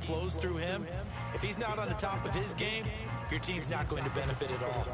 flows through him. If he's not on the top of his game, your team's not going to benefit at all.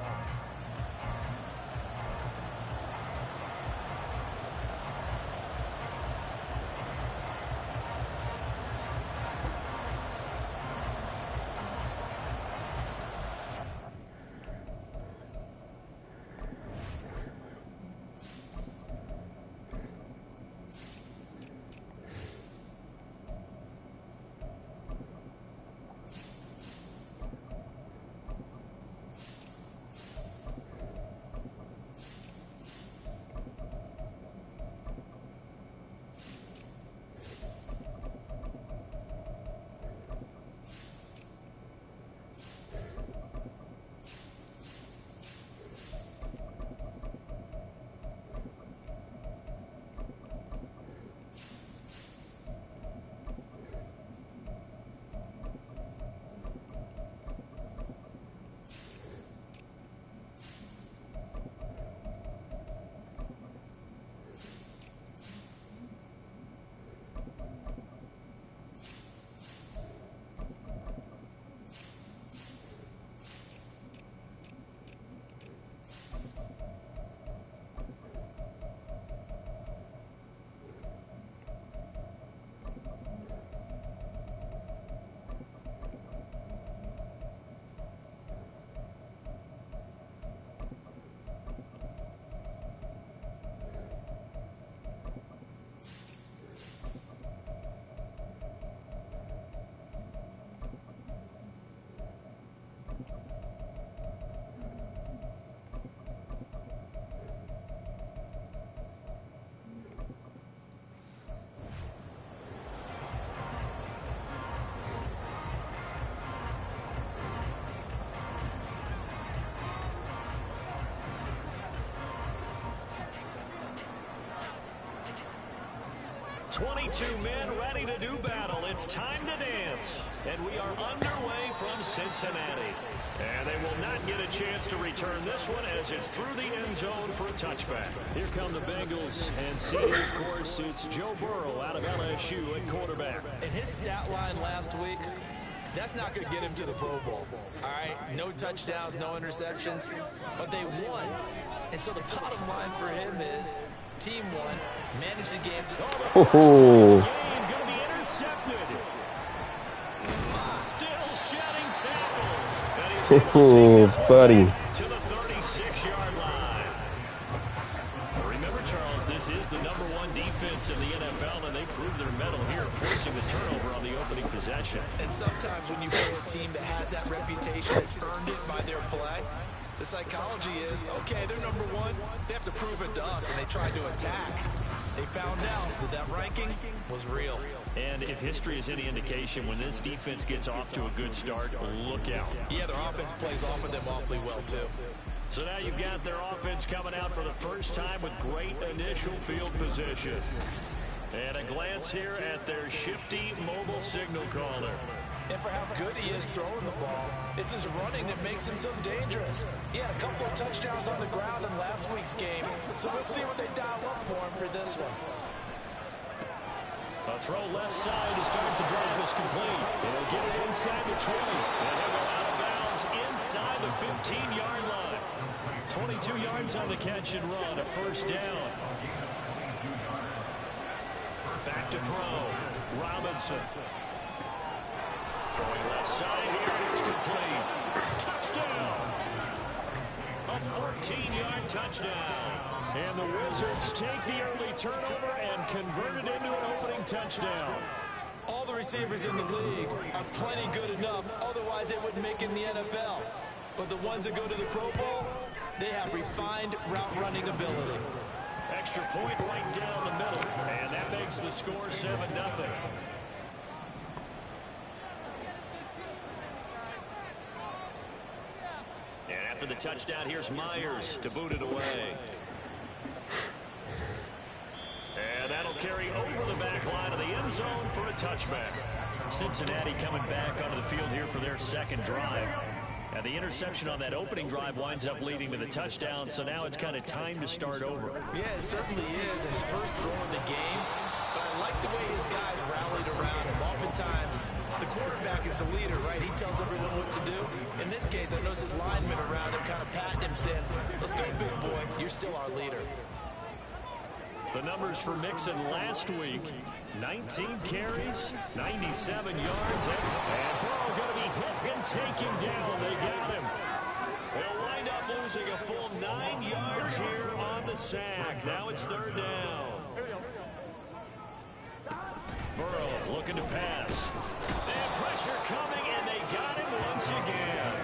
"22 men ready to do battle. It's time to dance." And we are underway from Cincinnati. And they will not get a chance to return this one as it's through the end zone for a touchback. Here come the Bengals, and see, of course, it's Joe Burrow out of LSU at quarterback. And his stat line last week, that's not going to get him to the Pro Bowl. All right, no touchdowns, no interceptions, but they won. And so the bottom line for him is team won, managed the game. Oh, the game going to be intercepted. Still shedding tackles. Buddy. To the 36-yard line. Remember, Charles, this is the #1 defense in the NFL, and they proved their mettle here, forcing the turnover on the opening possession. And sometimes when you play a team that has that reputation, that's earned it by their play, the psychology is, okay, they're #1. They have to prove it to us, and they tried to attack. They found out that that ranking was real. And if history is any indication, when this defense gets off to a good start, look out. Yeah, their offense plays off of them awfully well, too. So now you've got their offense coming out for the first time with great initial field position. And a glance here at their shifty mobile signal caller. And for how good he is throwing the ball, it's his running that makes him so dangerous. He had a couple of touchdowns on the ground in last week's game, so we'll see what they dial up for him for this one. A throw left side to start the drive is complete. He'll get it inside the 20. And he'll go out of bounds inside the 15-yard line. 22 yards on the catch and run, a first down. Back to throw. Robinson. Throwing left side here, and it's complete. Touchdown! A 14-yard touchdown. And the Wizards take the early turnover and convert it into an opening touchdown. All the receivers in the league are plenty good enough, otherwise they wouldn't make it in the NFL. But the ones that go to the Pro Bowl, they have refined route running ability. Extra point right down the middle, and that makes the score 7-0. And after the touchdown, here's Myers to boot it away. And that'll carry over the back line of the end zone for a touchback. Cincinnati coming back onto the field here for their second drive. And the interception on that opening drive winds up leading to the touchdown, so now it's kind of time to start over. Yeah, it certainly is, and his first throw of the game. But I like the way his guys rallied around him. Oftentimes, The quarterback is the leader, right? He tells everyone what to do. In this case, I notice his linemen around him kind of patting him, saying, let's go, big boy. You're still our leader. The numbers for Mixon last week: 19 carries, 97 yards, and Burrow going to be hit and taken down. They got him. They'll wind up losing a full 9 yards here on the sack. Now it's third down. Burrow looking to pass. And pressure coming, and they got him once again.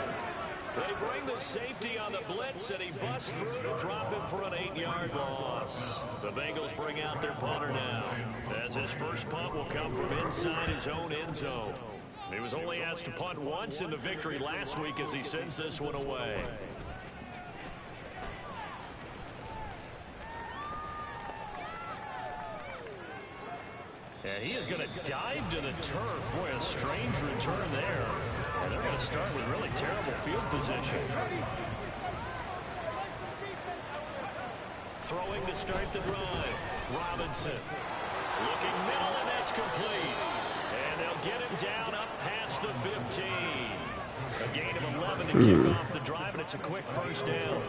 They bring the safety on the blitz, and he busts through to drop him for an 8-yard loss. The Bengals bring out their punter now, as his first punt will come from inside his own end zone. He was only asked to punt once in the victory last week as he sends this one away. And he is going to dive to the turf. Boy, a strange return there. And they're going to start with really terrible field position. Throwing to start the drive. Robinson looking middle, and that's complete. And they'll get him down up past the 15. A gain of 11 to kick off the drive, and it's a quick first down.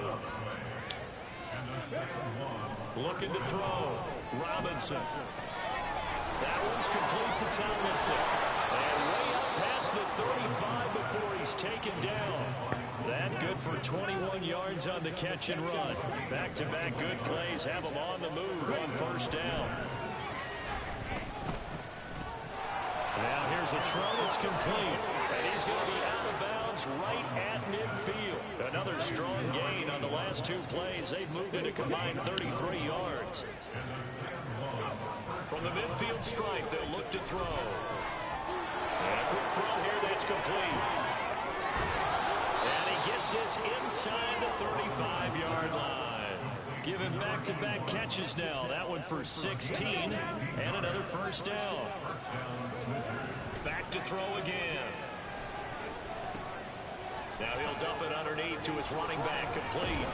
Looking to throw. Robinson. That one's complete to Tomlinson. And way up past the 35 before he's taken down. That good for 21 yards on the catch and run. Back-to-back good plays have him on the move on first down. Now here's a throw that's complete. And he's going to be out of bounds right at midfield. Another strong gain on the last two plays. They've moved it a combined 33 yards. From the midfield stripe, they'll look to throw. And a quick throw here that's complete. And he gets this inside the 35-yard line. Give him back-to-back catches now. That one for 16 and another first down. Back to throw again. Now he'll dump it underneath to his running back, complete.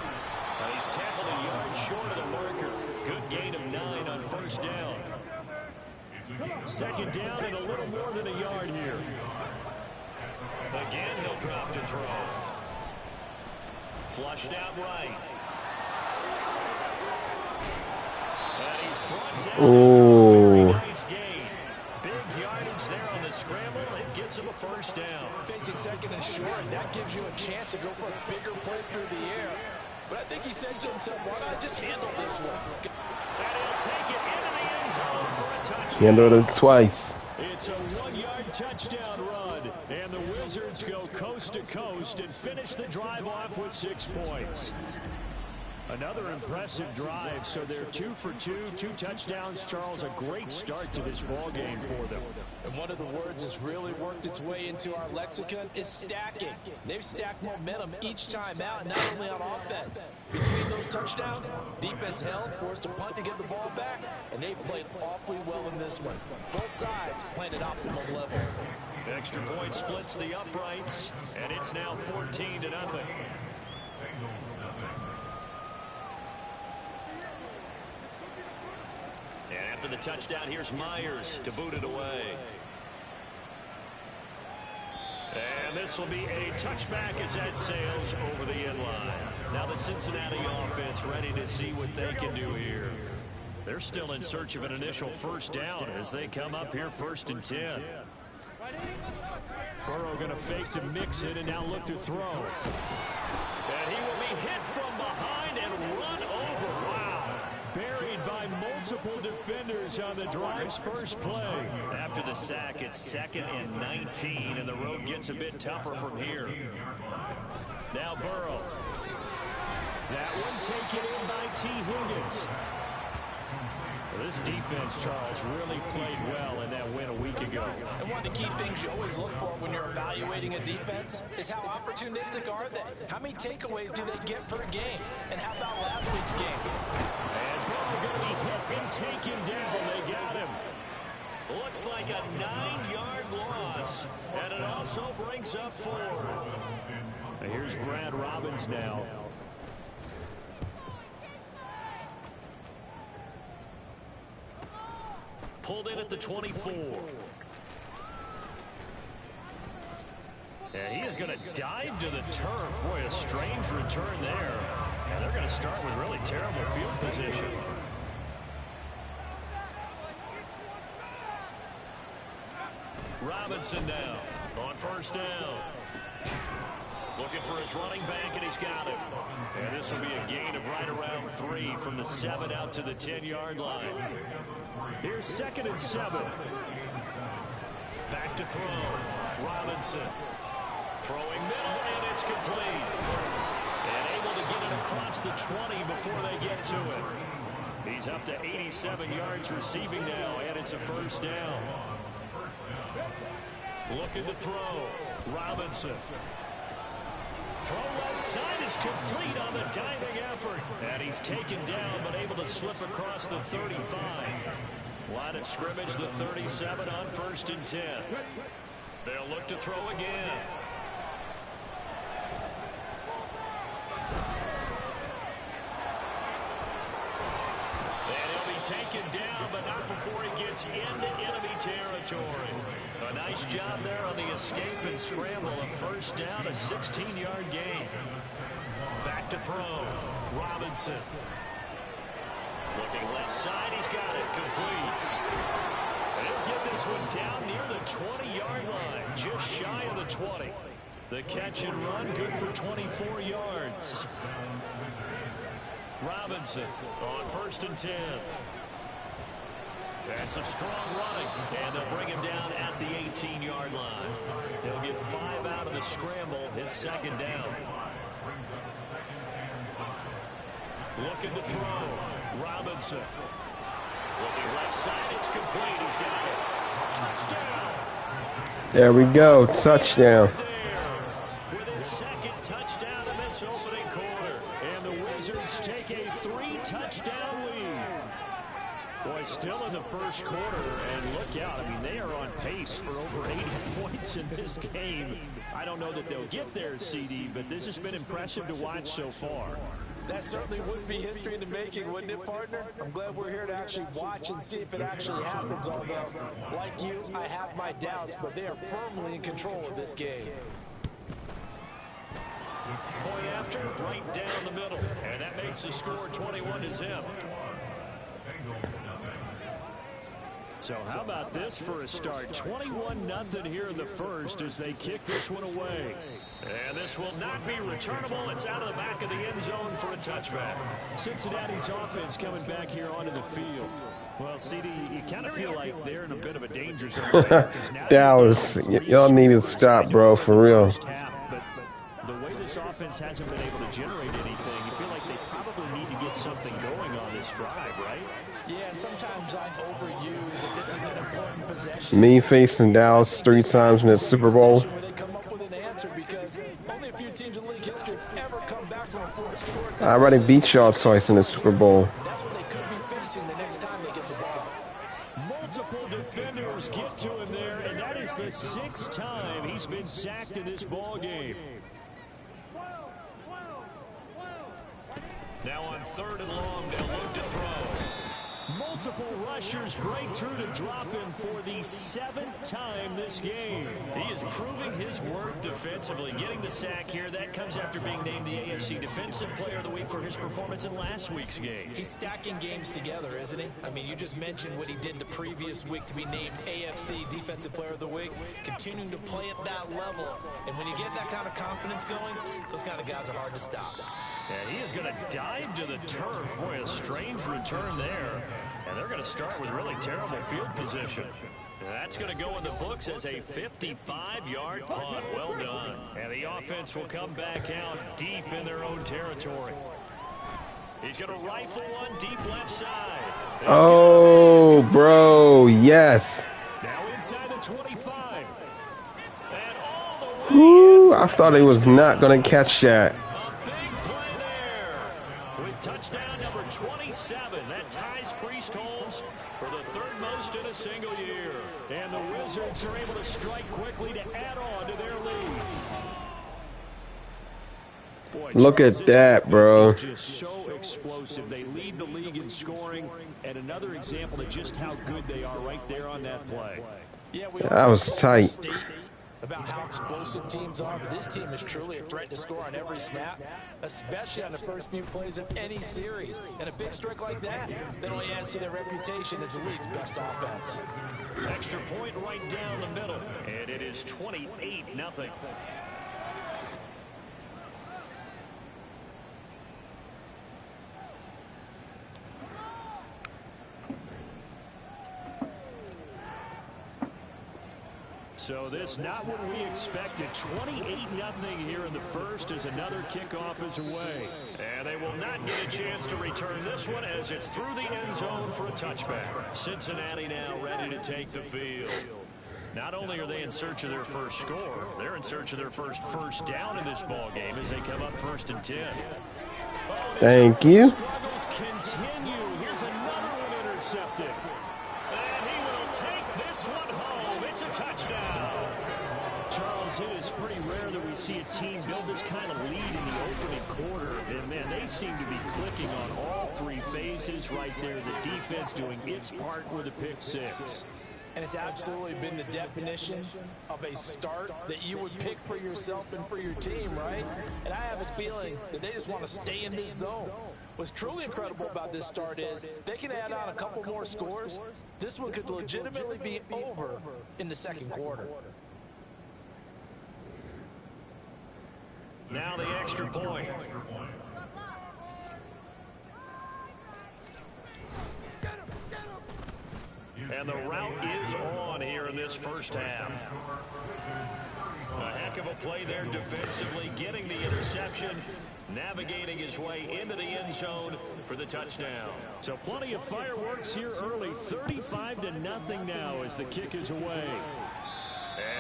He's tackled a yard short of the marker. Good gain of 9 on first down. Second down and a little more than a yard here. Again, he'll drop to throw. Flushed out right. And he's brought down after a very nice gain. Big yardage there on the scramble. It gets him a first down. Facing second and short, that gives you a chance to go for a bigger play through the air. But I think he said to himself, why not just handle this one? And he'll take it into the end zone for a touchdown. Handled it twice. It's a 1-yard touchdown run. And the Wizards go coast to coast and finish the drive off with 6 points. Another impressive drive, so they're 2 for 2, 2 touchdowns. Charles, a great start to this ball game for them. And one of the words that's really worked its way into our lexicon is stacking. They've stacked momentum each time out, not only on offense. Between those touchdowns, defense held, forced a punt to get the ball back, and they played awfully well in this one. Both sides playing at optimal level. Extra point splits the uprights, and it's now 14-0. And after the touchdown, here's Myers to boot it away. And this will be a touchback as that sails over the end line. Now the Cincinnati offense ready to see what they can do here. They're still in search of an initial first down as they come up here 1st and 10. Burrow going to fake to mix it and now look to throw. And he will be hit from behind and run over. Wow. Buried by multiple defenders on the drive's first play. After the sack, it's 2nd and 19, and the road gets a bit tougher from here. Now Burrow. That one taken in by T. Higgins. This defense, Charles, really played well in that win a week ago. And one of the key things you always look for when you're evaluating a defense is how opportunistic are they? How many takeaways do they get per game? And how about last week's game? And Burrow going to be hit and taken down. They got him. Looks like a 9-yard loss. And it also brings up 4th. Here's Brad Robbins now. Pulled in at the 24. And he is going to dive to the turf. Boy, a strange return there. And they're going to start with really terrible field position. Robinson now on first down. Looking for his running back, and he's got it. And this will be a gain of right around 3 from the 7 out to the 10-yard line. Here's 2nd and 7. Back to throw. Robinson. Throwing middle, and it's complete. And able to get it across the 20 before they get to it. He's up to 87 yards receiving now, and it's a first down. Looking to throw. Robinson. Throw left side is complete on the diving effort. And he's taken down, but able to slip across the 35. Line of scrimmage, the 37 on 1st and 10. They'll look to throw again. And he'll be taken down, but not before he gets into enemy territory. A nice job there on the escape and scramble. A first down, a 16-yard gain. Back to throw. Robinson. Looking left side, he's got it complete. And he'll get this one down near the 20-yard line, just shy of the 20. The catch and run, good for 24 yards. Robinson on 1st and 10. That's some strong running, and they'll bring him down at the 18-yard line. They'll get 5 out of the scramble. It's 2nd down. Looking to throw. Robinson. Looking left side. It's complete. He's got it. Touchdown. There we go. Touchdown. With his 2nd touchdown in this opening quarter. And the Wizards take a 3-touchdown lead. Boy, still in the first quarter, and look out. I mean, they are on pace for over 80 points in this game. I don't know that they'll get there, CD, but this has been impressive to watch so far. That certainly would be history in the making, wouldn't it, partner? I'm glad we're here to actually watch and see if it actually happens, although, like you, I have my doubts, but they are firmly in control of this game. Point after, right down the middle, and that makes the score 21-0. So how about this for a start? 21-0 here in the first as they kick this one away. And this will not be returnable. It's out of the back of the end zone for a touchback. Cincinnati's offense coming back here onto the field. Well, CD, you kind of feel like they're in a bit of a danger zone. Dallas, y'all need to stop, bro, for real. But the way this offense hasn't been able to generate anything, you feel like they probably need to get something going on this drive, right? Yeah, and sometimes I overuse that this is an important possession. Me facing Dallas 3 times in the Super Bowl. Where they come up with an answer because only a few teams in league history ever come back from a 4-score. I already beat y'all twice in the Super Bowl. That's what they could be facing the next time they get the ball. Multiple defenders get to him there, and that is the 6th time he's been sacked in this ball game. Now on 3rd and long, they'll look to throw. Multiple rushers break through to drop him for the 7th time this game. He is proving his worth defensively. Getting the sack here, that comes after being named the AFC Defensive Player of the Week for his performance in last week's game. He's stacking games together, isn't he? I mean, you just mentioned what he did the previous week to be named AFC Defensive Player of the Week. Continuing to play at that level. And when you get that kind of confidence going, those kind of guys are hard to stop. And he is going to dive to the turf. Boy, a strange return there. And they're going to start with really terrible field position. That's going to go in the books as a 55-yard punt. Well done. And the offense will come back out deep in their own territory. He's going to rifle one deep left side. Oh, bro, yes. Now inside the 25. And all the way. Woo, I thought he was not going to catch that. Touchdown number 27. That ties Priest Holmes for the 3rd most in a single year. And the Wizards are able to strike quickly to add on to their lead. Boy, look at that, bro. Just so explosive. They lead the league in scoring. And another example of just how good they are right there on that play. Yeah, that was tight. about how explosive teams are, but this team is truly a threat to score on every snap, especially on the first few plays of any series. And a big strike like that only adds to their reputation as the league's best offense. Extra point right down the middle, and it is 28-0. So this not what we expected. 28-0 here in the first as another kickoff is away. And they will not get a chance to return this one as it's through the end zone for a touchback. Cincinnati now ready to take the field. Not only are they in search of their first score, they're in search of their first down in this ball game as they come up 1st and 10. Thank you. Struggles continue. Here's another one intercepted. And he will take this one home. It's a touchdown. Charles, it is pretty rare that we see a team build this kind of lead in the opening quarter. And, man, they seem to be clicking on all three phases right there. The defense doing its part with a pick six. And it's absolutely been the definition of a start that you would pick for yourself and for your team, right? And I have a feeling that they just want to stay in this zone. What's truly incredible about this start is they can add on a couple more scores. This one could legitimately be over in the second quarter. Now the extra point. And the route is on here in this first half. A heck of a play there defensively, getting the interception, navigating his way into the end zone for the touchdown. So plenty of fireworks here early. 35-0 now as the kick is away.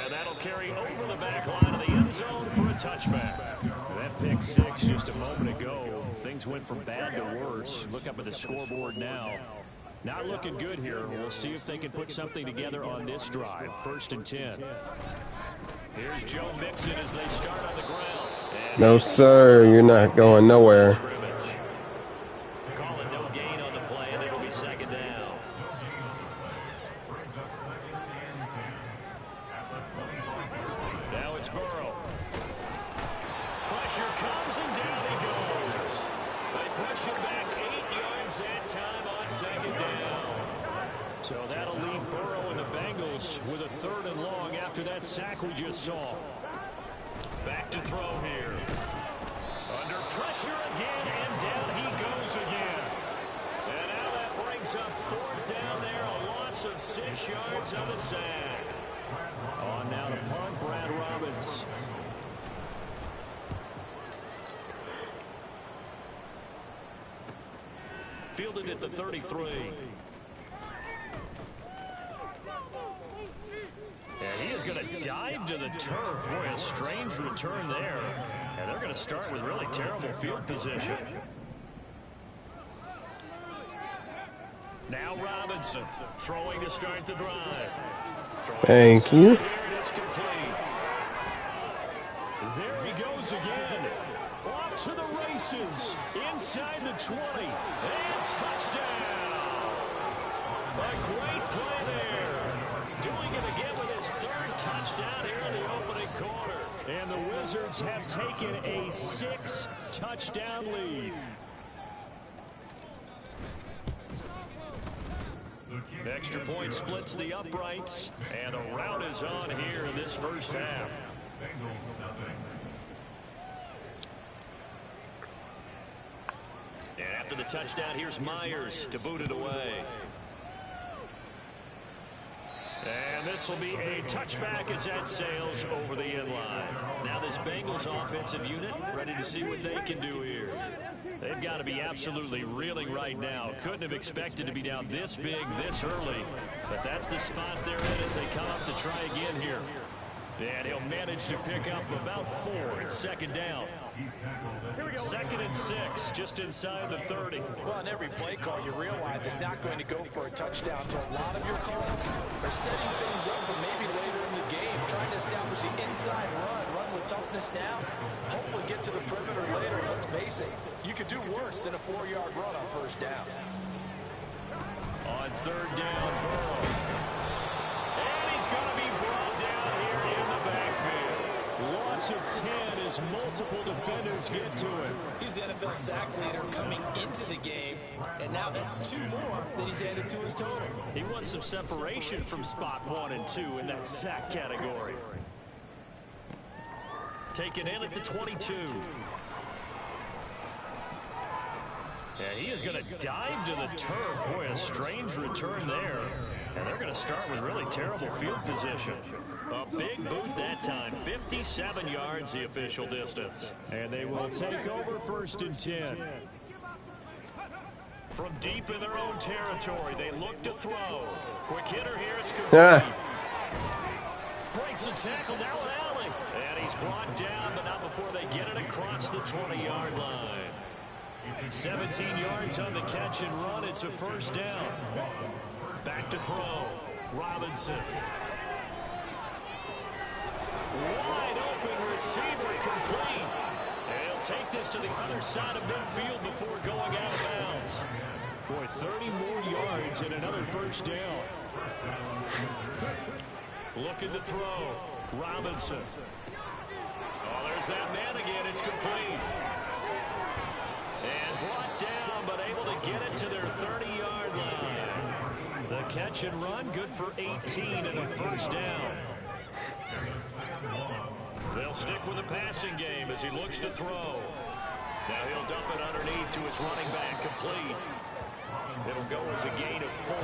And that'll carry over the back line of the end zone for a touchback. That pick six just a moment ago. Things went from bad to worse. Look up at the scoreboard now. Not looking good here. We'll see if they can put something together on this drive. 1st and 10. Here's Joe Mixon as they start on the ground. No, sir. You're not going nowhere. Call it no gain on the play, and it'll be 2nd down. Now it's Burrow. Pressure comes, and down he goes. They push him back 8 yards that time on 2nd down. So that'll leave Burrow and the Bengals with a 3rd and long after that sack we just saw. Back to throw here. Under pressure again, and down he goes again. And now that brings up 4th down there, a loss of 6 yards on the sack. On now to punt, Brad Robbins. Fielded at the 33. And he is going to dive to the turf. Boy, a strange return there. And they're going to start with really terrible field position. Now Robinson throwing to start the drive. Thank you. There he goes again. Off to the races. Inside the 20. And touchdown. A great play there. Doing it again with his 3rd touchdown here in the opening quarter. And the Wizards have taken a 6-touchdown lead. Extra point splits the uprights, and a rout is on here in this first half. And after the touchdown, here's Myers to boot it away. And this will be a touchback as that sails over the end line. Now this Bengals offensive unit ready to see what they can do here. They've got to be absolutely reeling right now. Couldn't have expected to be down this big, this early. But that's the spot they're in as they come up to try again here. And he'll manage to pick up about 4. It's 2nd down. 2nd and 6, just inside the 30. Well, on every play call, you realize it's not going to go for a touchdown. So a lot of your calls are setting things up for maybe later in the game, trying to establish the inside run with toughness now, hopefully get to the perimeter later. Let's face it, you could do worse than a 4-yard run on 1st down. On 3rd down, Burrow. And he's going to be brought down here in the backfield. loss of 10 as multiple defenders get to him. He's the NFL sack leader coming into the game, and now that's 2 more that he's added to his total. He wants some separation from spot 1 and 2 in that sack category. Taken in at the 22. Yeah, he is going to dive to the turf. Boy, a strange return there. And they're going to start with really terrible field position. A big boot that time. 57 yards the official distance. And they will take over 1st and 10. From deep in their own territory, they look to throw. Quick hitter here. It's complete. Breaks the tackle down the alley. And he's brought down, but not before they get it across the 20-yard line. 17 yards on the catch and run. It's a 1st down. Back to throw. Robinson. Wide open receiver complete. And he'll take this to the other side of midfield before going out of bounds. Boy, 30 more yards and another 1st down. Looking to throw. Robinson. Oh, there's that man again. It's complete. And brought down, but able to get it to their 30-yard line. The catch and run, good for 18 and a 1st down. They'll stick with the passing game as he looks to throw. Now he'll dump it underneath to his running back, complete. It'll go as a gain of 4,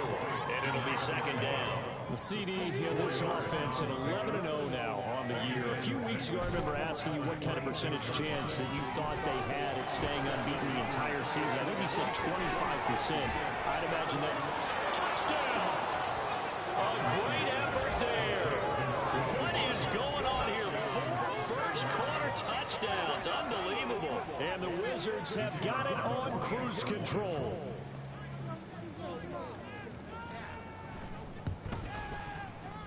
and it'll be 2nd down. The CD here, this offense at 11-0 now on the year. A few weeks ago, I remember asking you what kind of percentage chance that you thought they had at staying unbeaten the entire season. I think you said 25%. I'd imagine that. Touchdown! A great effort there. What is going on here? 4 first-quarter touchdowns. Unbelievable. And the Wizards have got it on cruise control.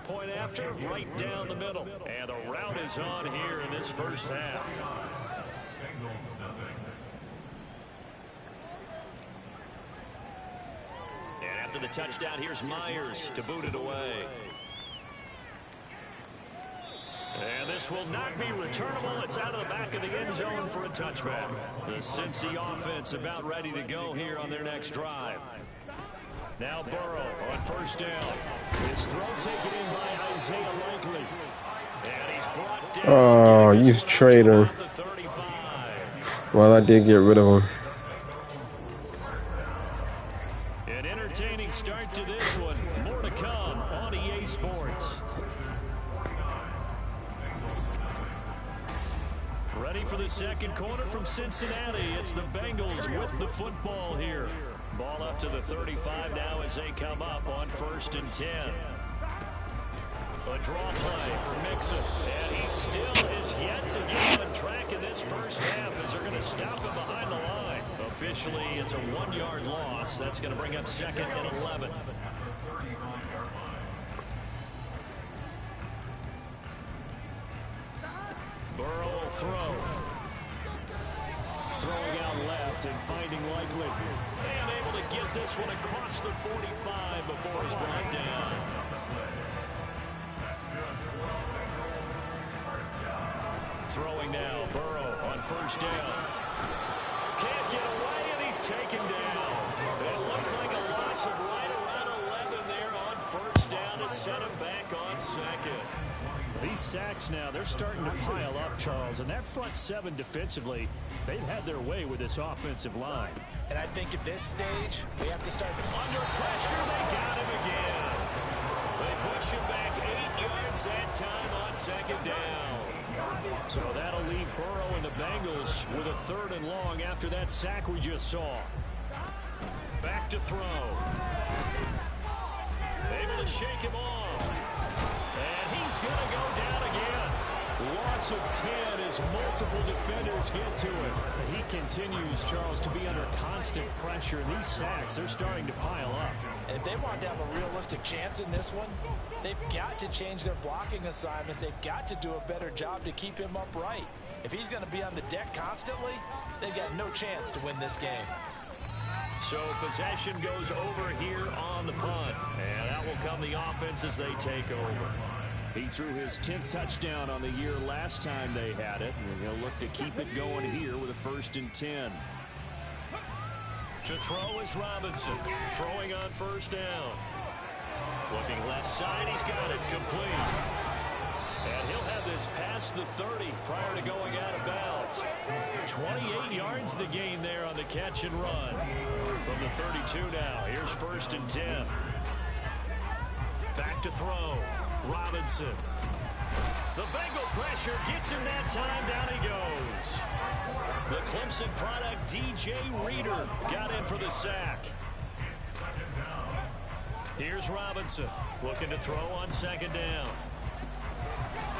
Point after, right down the middle. And the route is on here in this 1st half. And after the touchdown, here's Myers to boot it away. And this will not be returnable. It's out of the back of the end zone for a touchback. The Cincy offense about ready to go here on their next drive. Now Burrow on 1st down. His throw taken in by Isaiah Likely. And he's brought down. Oh, you traitor. Well, I did get rid of him. An entertaining start to this one. More to come on EA Sports. Ready for the 2nd quarter from Cincinnati. It's the Bengals with the football here. Ball up to the 35 now as they come up on 1st and 10. A draw play for Mixon. And he still is yet to get on track in this 1st half as they're going to stop him behind the line. Officially, it's a 1-yard loss. That's going to bring up 2nd and 11. Burrow will throw. Throwing out left and finding Likely. And able to get this one across the 45 before he's brought down. Throwing now, Burrow on 1st down. Can't get away, and he's taken down. It looks like a loss of right around 11 there on 1st down to set him back on 2nd. These sacks now, they're starting to pile up, Charles, and that front 7 defensively, they've had their way with this offensive line. And I think at this stage, we have to start under pressure. They got him again. They push him back 8 yards that time on 2nd down. So that'll leave Burrow and the Bengals with a 3rd and long after that sack we just saw. Back to throw. Able to shake him off. And he's going to go down again. Loss of 10 as multiple defenders get to him. He continues, Charles, to be under constant pressure. These sacks, they're starting to pile up. And if they want to have a realistic chance in this one, they've got to change their blocking assignments. They've got to do a better job to keep him upright. If he's going to be on the deck constantly, they've got no chance to win this game. So possession goes over here on the punt. And that will come the offense as they take over. He threw his 10th touchdown on the year last time they had it, and he'll look to keep it going here with a 1st and 10. To throw is Robinson, throwing on 1st down. Looking left side, he's got it, complete. And he'll have this past the 30 prior to going out of bounds. 28 yards the gain there on the catch and run. From the 32 now, here's 1st and 10. Back to throw. Robinson. The Bengal pressure gets him that time. Down he goes. The Clemson product, DJ Reader, got in for the sack. Here's Robinson looking to throw on 2nd down.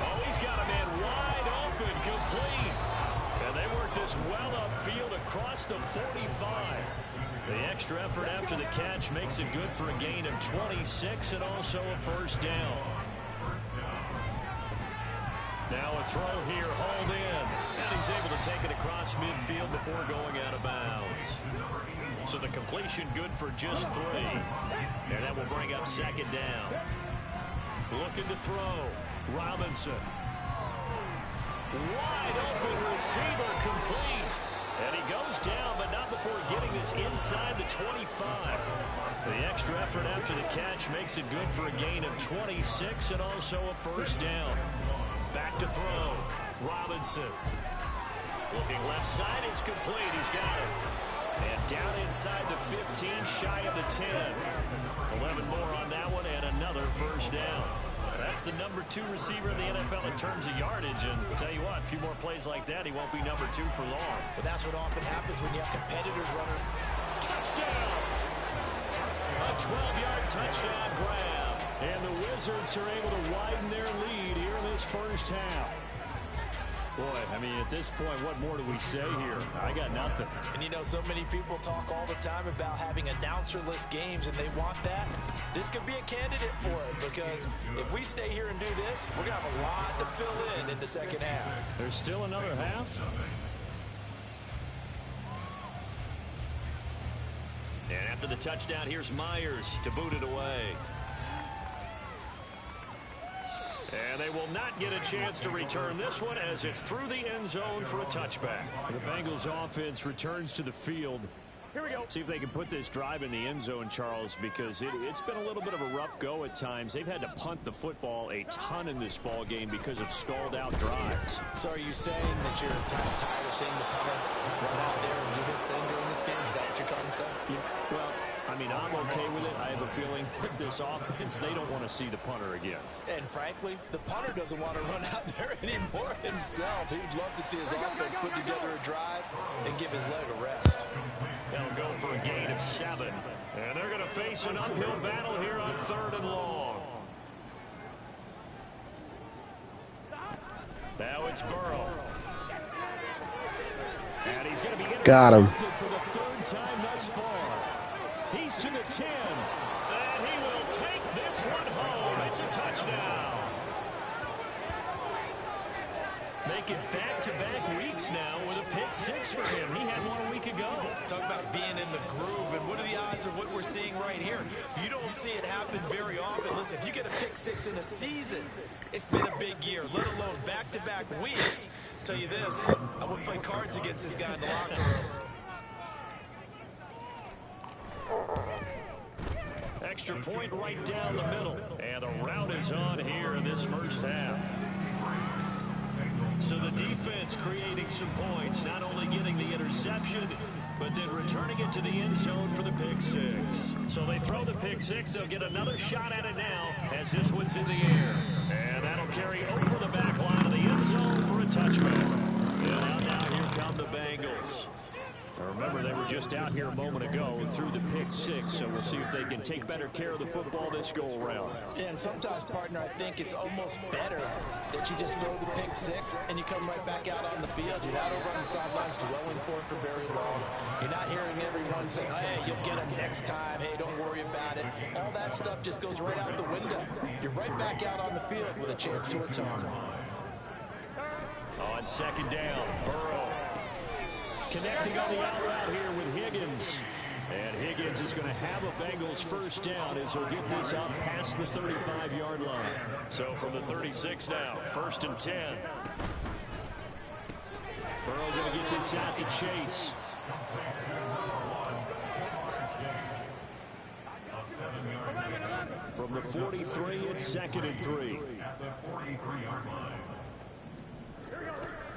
Oh, he's got a man wide open, complete. And they work this well upfield across the 45. The extra effort after the catch makes it good for a gain of 26 and also a 1st down. Now a throw here, hauled in. And he's able to take it across midfield before going out of bounds. So the completion good for just 3. And that will bring up 2nd down. Looking to throw. Robinson. Wide open receiver, complete. And he goes down, but not before getting this inside the 25. The extra effort after the catch makes it good for a gain of 26 and also a 1st down. Back to throw. Robinson. Looking left side, it's complete. He's got it. And down inside the 15, shy of the 10. 11 more on that one, and another 1st down. That's the number 2 receiver in the NFL in terms of yardage. And I'll tell you what, a few more plays like that, he won't be number 2 for long. But that's what often happens when you have competitors running. Touchdown! A 12-yard touchdown grab. And the Wizards are able to widen their lead here in this 1st half. Boy, I mean, at this point, what more do we say here? I got nothing. And you know, so many people talk all the time about having announcer-less games, and they want that. This could be a candidate for it, because if we stay here and do this, we're going to have a lot to fill in the 2nd half. There's still another half. And after the touchdown, here's Myers to boot it away. And they will not get a chance to return this one as it's through the end zone for a touchback. The Bengals offense returns to the field. Here we go. See if they can put this drive in the end zone, Charles, because it's been a little bit of a rough go at times. They've had to punt the football a ton in this ball game because of stalled out drives. So are you saying that you're kind of tired of seeing the punter run out there and do this thing during this game? Is that what you're trying to say? Yeah, well, I mean, I'm okay with it. I have a feeling that this offense, they don't want to see the punter again. And frankly, the punter doesn't want to run out there anymore himself. He would love to see his offense put together a drive and give his leg a rest. They'll go for a gain of 7. And they're going to face an uphill battle here on 3rd and long. Now it's Burrow. And he's going to be intercepted for the 3rd time thus far. He's to the 10. And he will take this one home. It's a touchdown. Making back-to-back weeks now with a pick 6 for him. He had one a week ago. Talk about being in the groove, and what are the odds of what we're seeing right here? You don't see it happen very often. Listen, if you get a pick 6 in a season, it's been a big year, let alone back-to-back weeks. Tell you this, I wouldn't play cards against this guy in the locker room. Extra point right down the middle. And the route is on here in this 1st half. So the defense creating some points, not only getting the interception, but then returning it to the end zone for the pick 6. So they throw the pick 6. They'll get another shot at it now as this one's in the air. And that'll carry over the back line of the end zone for a touchback. And now here come the Bengals. Remember, they were just out here a moment ago through the pick 6, so we'll see if they can take better care of the football this go-around. Yeah, and sometimes, partner, I think it's almost better that you just throw the pick 6 and you come right back out on the field. You're not over on the sidelines dwelling for it for very long. You're not hearing everyone say, hey, you'll get them next time. Hey, don't worry about it. All that stuff just goes right out the window. You're right back out on the field with a chance to atone. On 2nd down, Burrow. Connecting on the out route here with Higgins. And Higgins is going to have a Bengals first down as he'll get this up past the 35-yard line. So from the 36 now, 1st and 10. Burrow going to get this out to Chase. From the 43, it's 2nd and 3.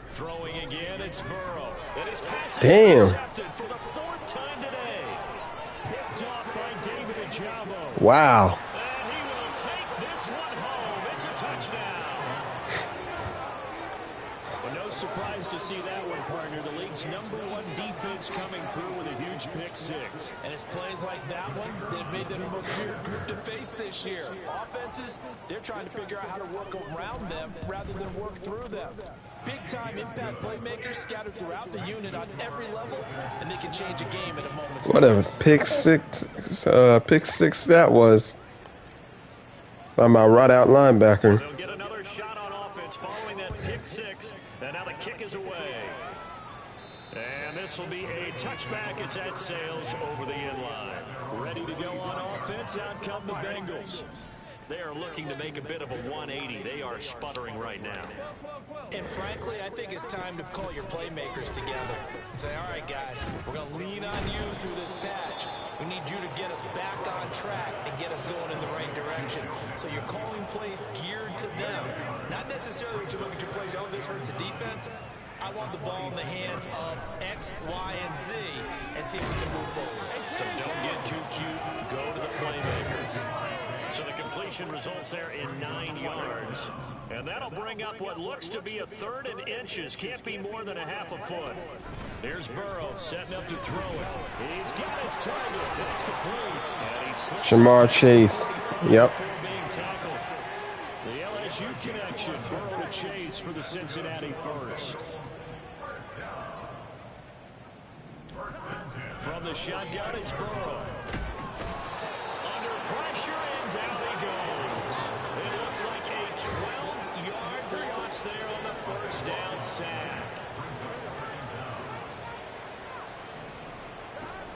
Throwing again, it's Burrow. And his pass is intercepted for the 4th time today. Picked off by David-CORSEY. Wow. And he will take this one home. It's a touchdown. Well, no surprise to see that one, partner. The league's #1 defense coming through with a huge pick 6. And it's plays like that one that made them the most feared group to face this year. Offenses, they're trying to figure out how to work around them rather than work through them. Big-time impact playmakers scattered throughout the unit on every level, and they can change a game in a moment's notice. Whatever pick six that was by my right out linebacker. They'll get another shot on offense following that pick 6, and now the kick is away. And this will be a touchback as that sails over the end line. Ready to go on offense, out come the Bengals. They are looking to make a bit of a 180. They are sputtering right now. And frankly, I think it's time to call your playmakers together and say, all right, guys, we're going to lean on you through this patch. We need you to get us back on track and get us going in the right direction. So you're calling plays geared to them. Not necessarily to look at your plays, oh, this hurts the defense. I want the ball in the hands of X, Y, and Z and see if we can move forward. So don't get too cute. Go to the playmakers. So the completion results there in 9 yards. And that'll bring up what looks to be a 3rd and inches. Can't be more than a half a foot. Here's Burrow setting up to throw it. He's got his target. That's complete. And he slips Jamar Chase. Yep. Being tackled. The LSU connection. Burrow to Chase for the Cincinnati first. From the shotgun, it's Burrow. Under pressure, and down he goes. It looks like a 12-yard loss there on the first down sack.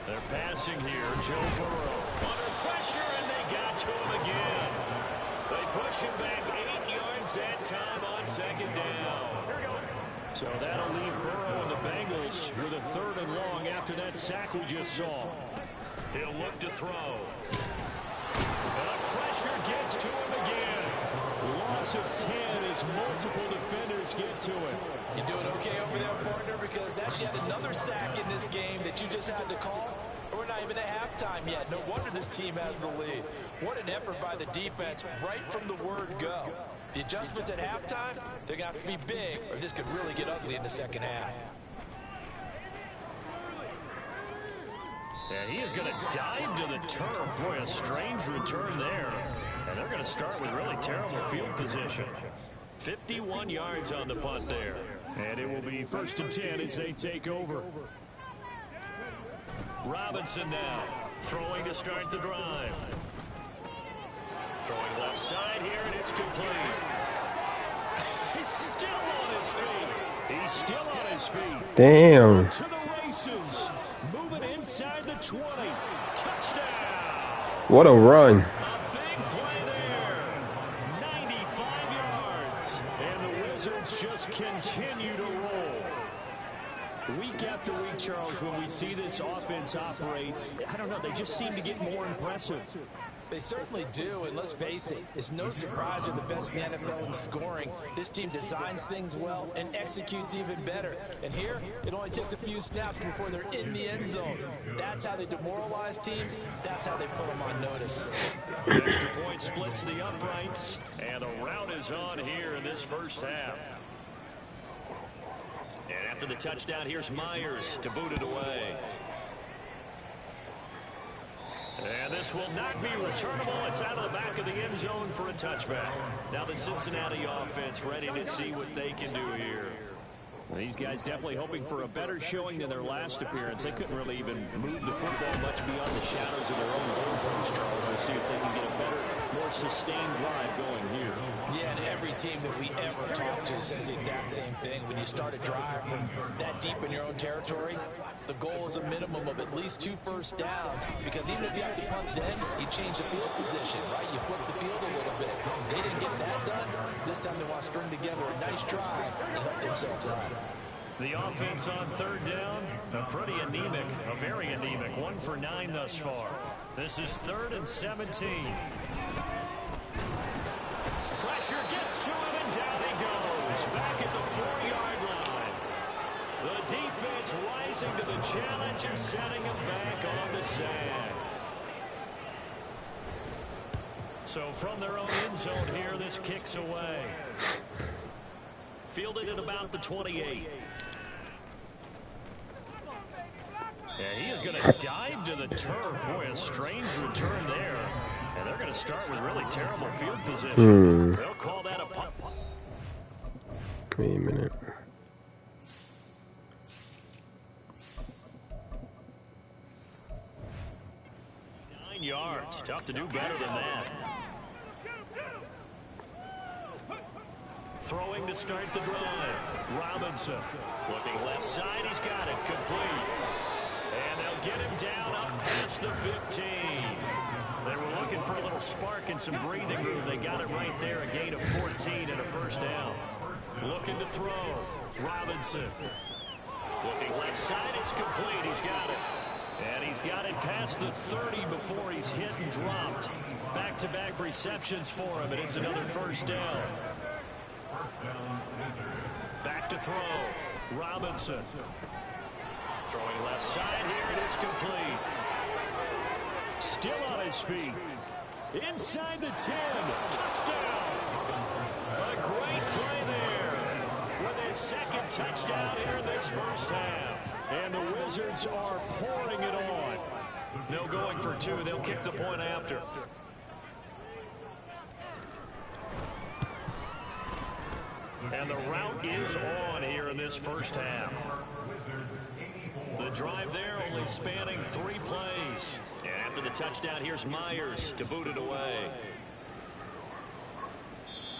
They're passing here. Joe Burrow under pressure, and they got to him again. They push him back 8 yards that time on 2nd down. So that'll leave Burrow and the Bengals with a 3rd and long after that sack we just saw. He'll look to throw. And pressure gets to him again. Loss of 10 as multiple defenders get to it. You doing okay over there, partner? Because that's yet another sack in this game that you just had to call. We're not even at halftime yet. No wonder this team has the lead. What an effort by the defense right from the word go. The adjustments at halftime, they're going to have to be big, or this could really get ugly in the second half. Yeah, he is going to dive to the turf. Boy, a strange return there. And they're going to start with really terrible field position. 51 yards on the punt there. And it will be 1st and 10 as they take over. Robinson now throwing to start the drive. Throwing left side here, and it's complete. He's still on his feet. He's still on his feet. Damn. To the races. Moving inside the 20. Touchdown. What a run. A big play there. 95 yards. And the Wizards just continue to roll. Week after week, Charles, when we see this offense operate, I don't know, they just seem to get more impressive. They certainly do, and let's face it, it's no surprise they're the best in the NFL in scoring. This team designs things well and executes even better. And here, it only takes a few snaps before they're in the end zone. That's how they demoralize teams. That's how they put them on notice. The extra point splits the uprights, and the rout is on here in this first half. And after the touchdown, here's Myers to boot it away. And this will not be returnable. It's out of the back of the end zone for a touchback. Now the Cincinnati offense ready to see what they can do here. Well, these guys definitely hoping for a better showing than their last appearance. They couldn't really even move the football much beyond the shadows of their own goal post, Charles. We'll see if they can get a better, more sustained drive going here. Yeah, and every team that we ever talk to says the exact same thing. When you start a drive from that deep in your own territory, the goal is a minimum of at least 2 first downs, because even if you have to punt then, you change the field position, right? You flip the field a little bit. They didn't get that done. This time they want to string together a nice drive and help themselves out. The offense on third down, pretty anemic, very anemic. 1 for 9 thus far. This is 3rd and 17. Pressure gets to him, and down he goes. Back at the 4-yard line. The defense rising to the challenge and setting him back on the sand. So from their own end zone here, this kicks away. Fielded at about the 28. Yeah, he is going to dive to the turf. Boy, a strange return there. And they're going to start with really terrible field position. They'll call that a punt. Wait a minute. 9 yards. Tough to do better than that. Throwing to start the drive. Robinson. Looking left side. He's got it. Complete. And they'll get him down up past the 15. They were looking for a little spark and some breathing room. They got it right there. A gain of 14 and a first down. Looking to throw. Robinson. Looking left side. It's complete. He's got it. And he's got it past the 30 before he's hit and dropped. Back-to-back receptions for him, and it's another first down. Back to throw. Robinson. Throwing left side here, and it's complete. Still on his feet. Inside the 10. Touchdown. A great play there. With his second touchdown here in this first half. And the Wizards are pouring it on. No going for 2. They'll kick the point after. And the route is on here in this first half. The drive there only spanning 3 plays. And after the touchdown, here's Myers to boot it away.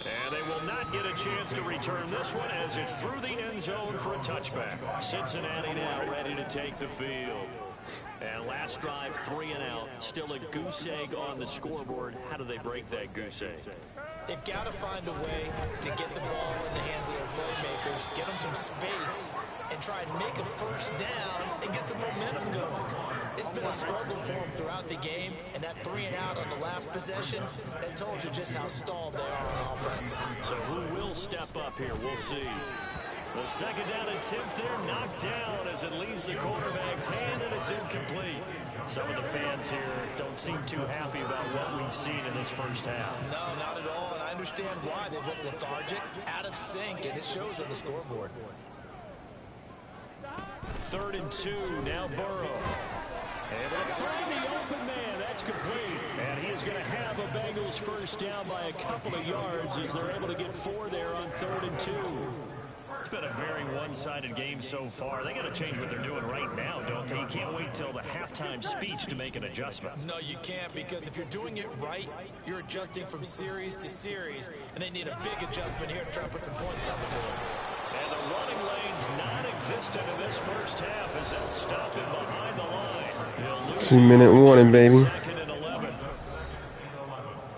And they will not get a chance to return this one as it's through the end zone for a touchback. Cincinnati now ready to take the field. And last drive, 3 and out. Still a goose egg on the scoreboard. How do they break that goose egg? They've got to find a way to get the ball in the hands of their playmakers, get them some space, and try and make a first down and get some momentum going. It's been a struggle for them throughout the game, and that 3 and out on the last possession, that told you just how stalled they are on offense. So who will step up here? We'll see. The second down attempt there knocked down as it leaves the quarterback's hand, and it's incomplete. Some of the fans here don't seem too happy about what we've seen in this first half. No, not at all, and I understand why. They look lethargic, out of sync, and it shows on the scoreboard. 3rd and 2, now Burrow. Able to find the open man. That's complete. And he is going to have a Bengals first down by a couple of yards as they're able to get 4 there on 3rd and 2. It's been a very one-sided game so far. They got to change what they're doing right now, don't they? You can't wait till the halftime speech to make an adjustment. No, you can't, because if you're doing it right, you're adjusting from series to series, and they need a big adjustment here to try to put some points on the board. And the running lane's non-existent in this first half as they'll stop him behind the line. He'll lose 2-minute warning, baby. 2nd and 11.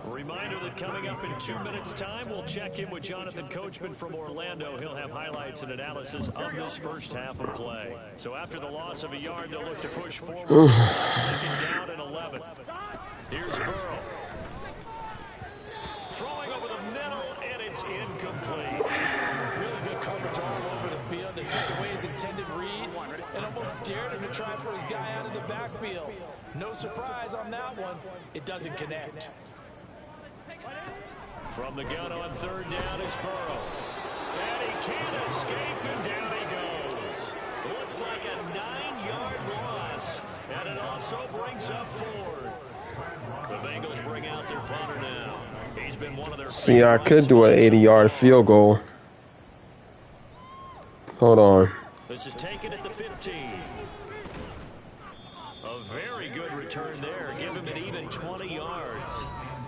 Reminder that coming up in 2 minutes' time, we'll check in with Jonathan Coachman from Orlando. He'll have highlights and analysis of this first half of play. So after the loss of a yard, they'll look to push forward. 2nd down and 11. Here's Burrow. Throwing over the middle, and it's incomplete. Really good coverage all over the field. They took away his intended read and almost dared him to try for his guy out of the backfield. No surprise on that one. It doesn't connect. From the gun on 3rd down is Burrow. And he can't escape, and down he goes. Looks like a 9-yard loss, and it also brings up 4th. The Bengals bring out their punter now. He's been one of their... See, I could do an 80-yard field goal. Hold on. This is taken at the 15. A very good return there. Give him an even 20 yards.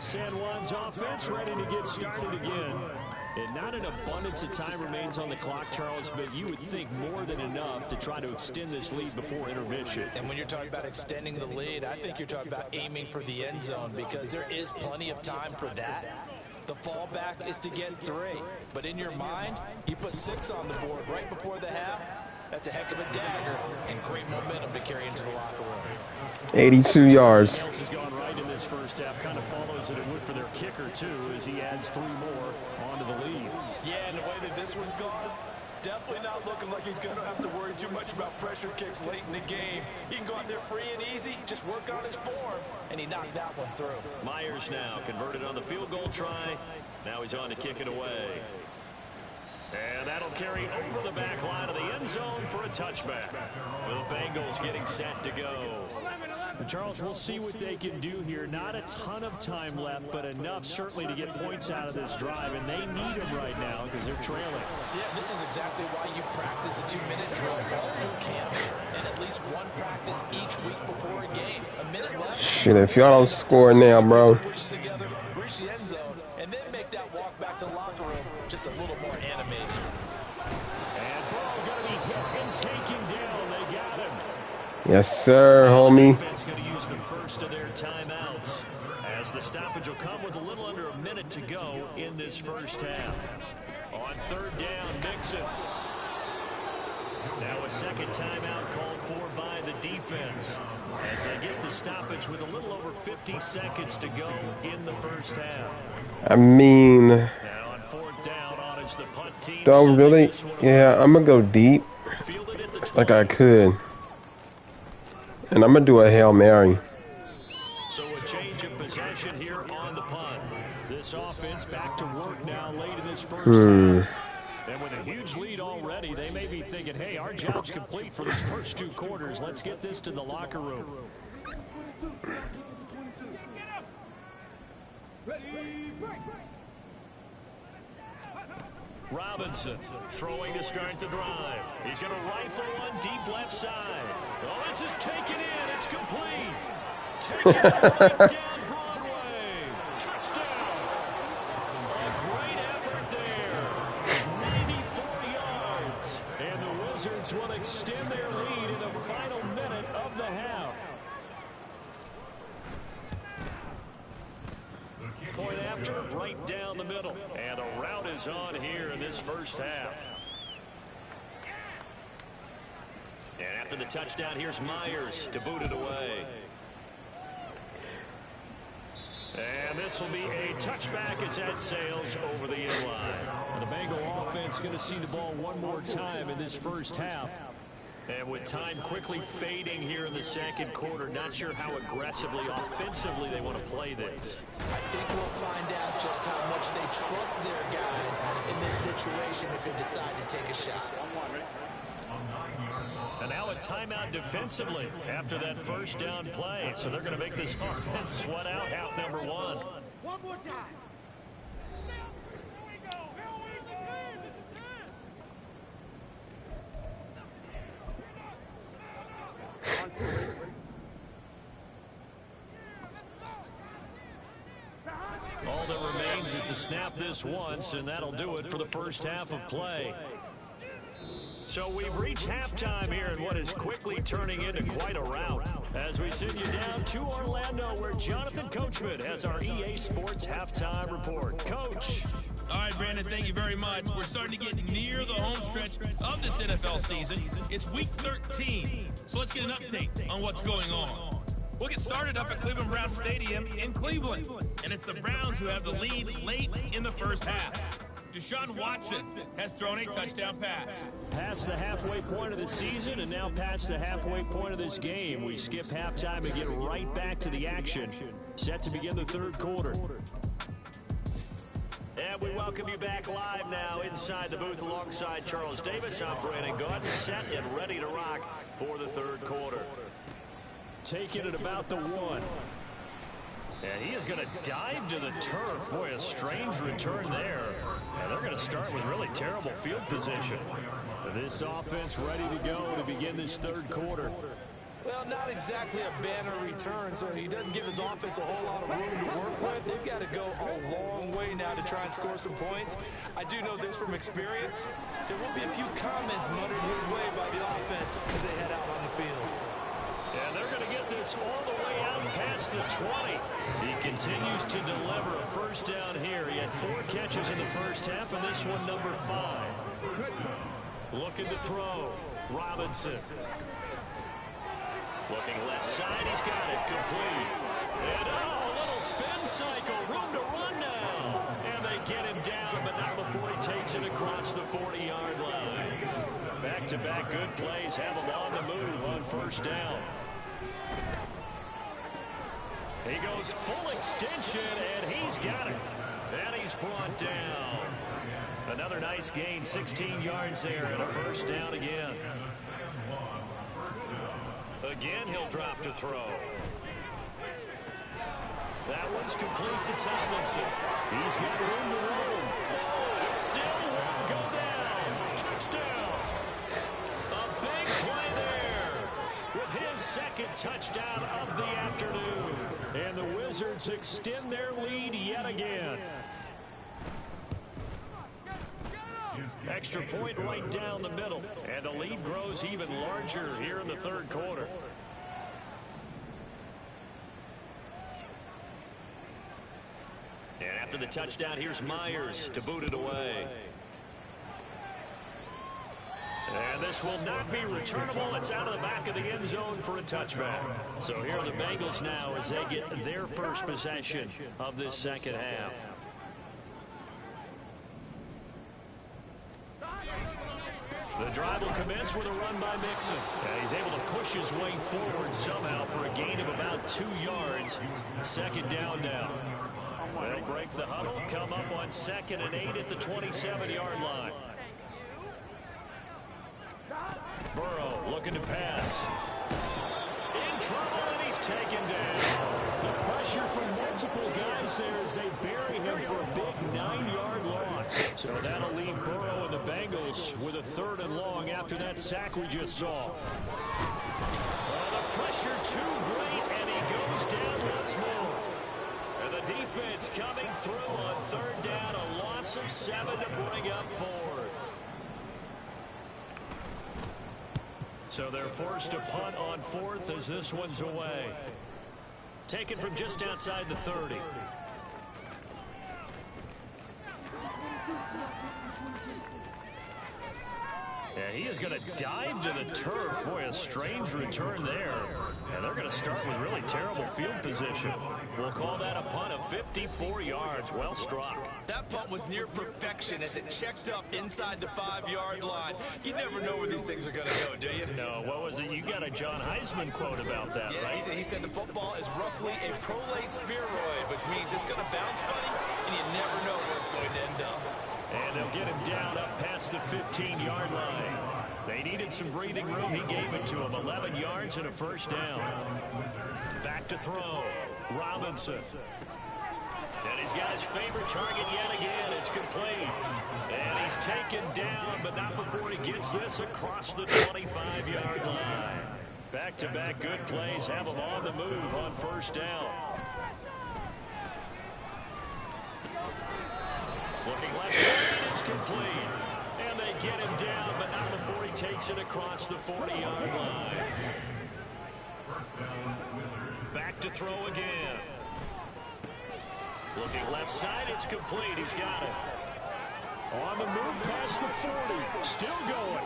San Juan's offense ready to get started again. And not an abundance of time remains on the clock, Charles, but you would think more than enough to try to extend this lead before intermission. And when you're talking about extending the lead, I think you're talking about aiming for the end zone because there is plenty of time for that. The fallback is to get 3. But in your mind, you put 6 on the board right before the half. That's a heck of a dagger and great momentum to carry into the locker room. 82 yards. Else has gone right in this first half. Kind of follows that it would for their kicker, too, as he adds 3 more onto the lead. Yeah, and the way that this one's gone, definitely not looking like he's going to have to worry too much about pressure kicks late in the game. He can go out there free and easy, just work on his form, and he knocked that one through. Myers now converted on the field goal try. Now he's on to kick it away. And that'll carry over the back line of the end zone for a touchback. The Bengals getting set to go. Charles, we'll see what they can do here. Not a ton of time left, but enough certainly to get points out of this drive, and they need them right now because they're trailing. Yeah, this is exactly why you practice a 2-minute drill all through camp, and at least one practice each week before a game. A minute left. Shit, if y'all don't score now, bro. Push together, reach the end zone, and then make that walk back to the locker room just a little more animated. And ball going to be hit and taken down. They got him. Yes, sir, homie. Defense going to use the first of their timeouts as the stoppage will come with a little under a minute to go in this first half. On 3rd down, Mixon. Now a second timeout called for by the defense as they get the stoppage with a little over 50 seconds to go in the first half. I mean, Now on 4th down, on is the punt team. don't really. Yeah, I'm going to go deep Fielded at the like I could. And I'm going to do a Hail Mary. So a change of possession here on the punt. This offense back to work now late in this first half. And with a huge lead already, they may be thinking, hey, our job's complete for these first 2 quarters. Let's get this to the locker room. Robinson throwing to start the drive. He's going to rifle one deep left side. Oh, this is taken in. It's complete. Taken right down Broadway. Touchdown. A great effort there. 94 yards. And the Wizards will extend their lead in the final minute of the half. Point after, right down the middle. And the route is on here in this first half. And after the touchdown, here's Myers to boot it away. And this will be a touchback as that sails over the end line. The Bengal offense going to see the ball one more time in this first half. And with time quickly fading here in the second quarter, not sure how aggressively, offensively they want to play this. I think we'll find out just how much they trust their guys in this situation if they decide to take a shot. And now a timeout defensively after that first down play. So they're going to make this offense sweat out half number 1. One more time. All that remains is to snap this once, and that'll do it for the first half of play. So we've reached halftime here in what is quickly turning into quite a rout as we send you down to Orlando where Jonathan Coachman has our EA Sports halftime report. Coach. All right, Brandon, thank you very much. We're starting to get near the home stretch of this NFL season. It's week 13, so let's get an update on what's going on. We'll get started up at Cleveland Browns Stadium in Cleveland, and it's the Browns who have the lead late in the first half. Deshaun Watson has thrown a touchdown pass. Past the halfway point of the season and now past the halfway point of this game. We skip halftime and get right back to the action. Set to begin the third quarter. And we welcome you back live now inside the booth alongside Charles Davis. I'm Brandon Gordon, set and ready to rock for the third quarter. Taking it about the 1. And he is going to dive to the turf. Boy, a strange return there. And they're going to start with really terrible field position. This offense ready to go to begin this third quarter. Well, not exactly a banner return, so he doesn't give his offense a whole lot of room to work with. They've got to go a long way now to try and score some points. I do know this from experience. There will be a few comments muttered his way by the offense as they head out on the field. And they're going to get this all the way out past the 20. He continues to deliver a first down here. He had 4 catches in the first half, and this one number 5. Looking to throw. Robinson. Looking left side, he's got it complete. And a little spin cycle, room to run now. And they get him down, but not before he takes it across the 40-yard line. Back-to-back good plays have him on the move on first down. He goes full extension, and he's got it. And he's brought down. Another nice gain, 16 yards there, and a first down again. Again, he'll drop to throw. That one's complete to Tomlinson. He's got room to roam. It still won't go down. Touchdown. A big play there with his second touchdown of the afternoon. And the Wizards extend their lead yet again. Extra point right down the middle. And the lead grows even larger here in the third quarter. And after the touchdown, here's Myers to boot it away. And this will not be returnable. It's out of the back of the end zone for a touchback. So here are the Bengals now as they get their first possession of this second half. The drive will commence with a run by Mixon. He's able to push his way forward somehow for a gain of about 2 yards. Second down now. They'll break the huddle, come up on 2nd and 8 at the 27-yard line. Burrow looking to pass. In trouble, and he's taken down. The pressure from multiple guys there as they bury him for a big 9-yard loss. So that'll leave Burrow and the Bengals with a 3rd and long after that sack we just saw. The pressure too great, and he goes down once more. And the defense coming through on 3rd down, a loss of 7 to bring up 4th. So they're forced to punt on 4th as this one's away. Taken from just outside the 30. Yeah, he is going to dive to the turf. Boy, a strange return there. And they're going to start with really terrible field position. We'll call that a punt of 54 yards. Well struck. That punt was near perfection as it checked up inside the 5-yard line. You never know where these things are going to go, do you? No, what was it? You got a John Heisman quote about that, yeah, right? He said the football is roughly a prolate spheroid, which means it's going to bounce funny, and you never know where it's going to end up. And they'll get him down up past the 15-yard line. They needed some breathing room. He gave it to him. 11 yards and a first down. Back to throw. Robinson. And he's got his favorite target yet again. It's complete. And he's taken down, but not before he gets this across the 25-yard line. Back-to-back good plays have him on the move on first down. Looking left side, it's complete. And they get him down, but not before he takes it across the 40-yard line. Back to throw again. Looking left side, it's complete. He's got it. On the move past the 40. Still going.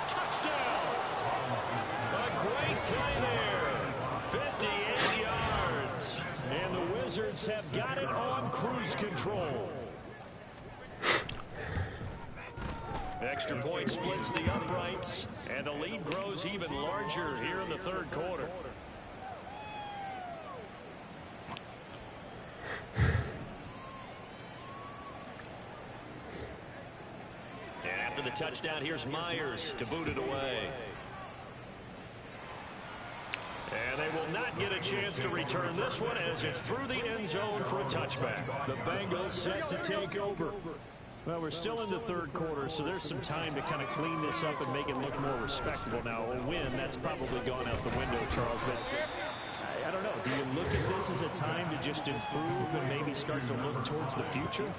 Touchdown. A great play there. 58 yards. And the Wizards have got it on cruise control. Extra point splits the uprights, and the lead grows even larger here in the third quarter. And after the touchdown, here's Myers to boot it away. And they will not get a chance to return this one as it's through the end zone for a touchback. The Bengals set to take over. Well, we're still in the third quarter, so there's some time to kind of clean this up and make it look more respectable. Now, a win, that's probably gone out the window, Charles, but I don't know. Do you look at this as a time to just improve and maybe start to look towards the future?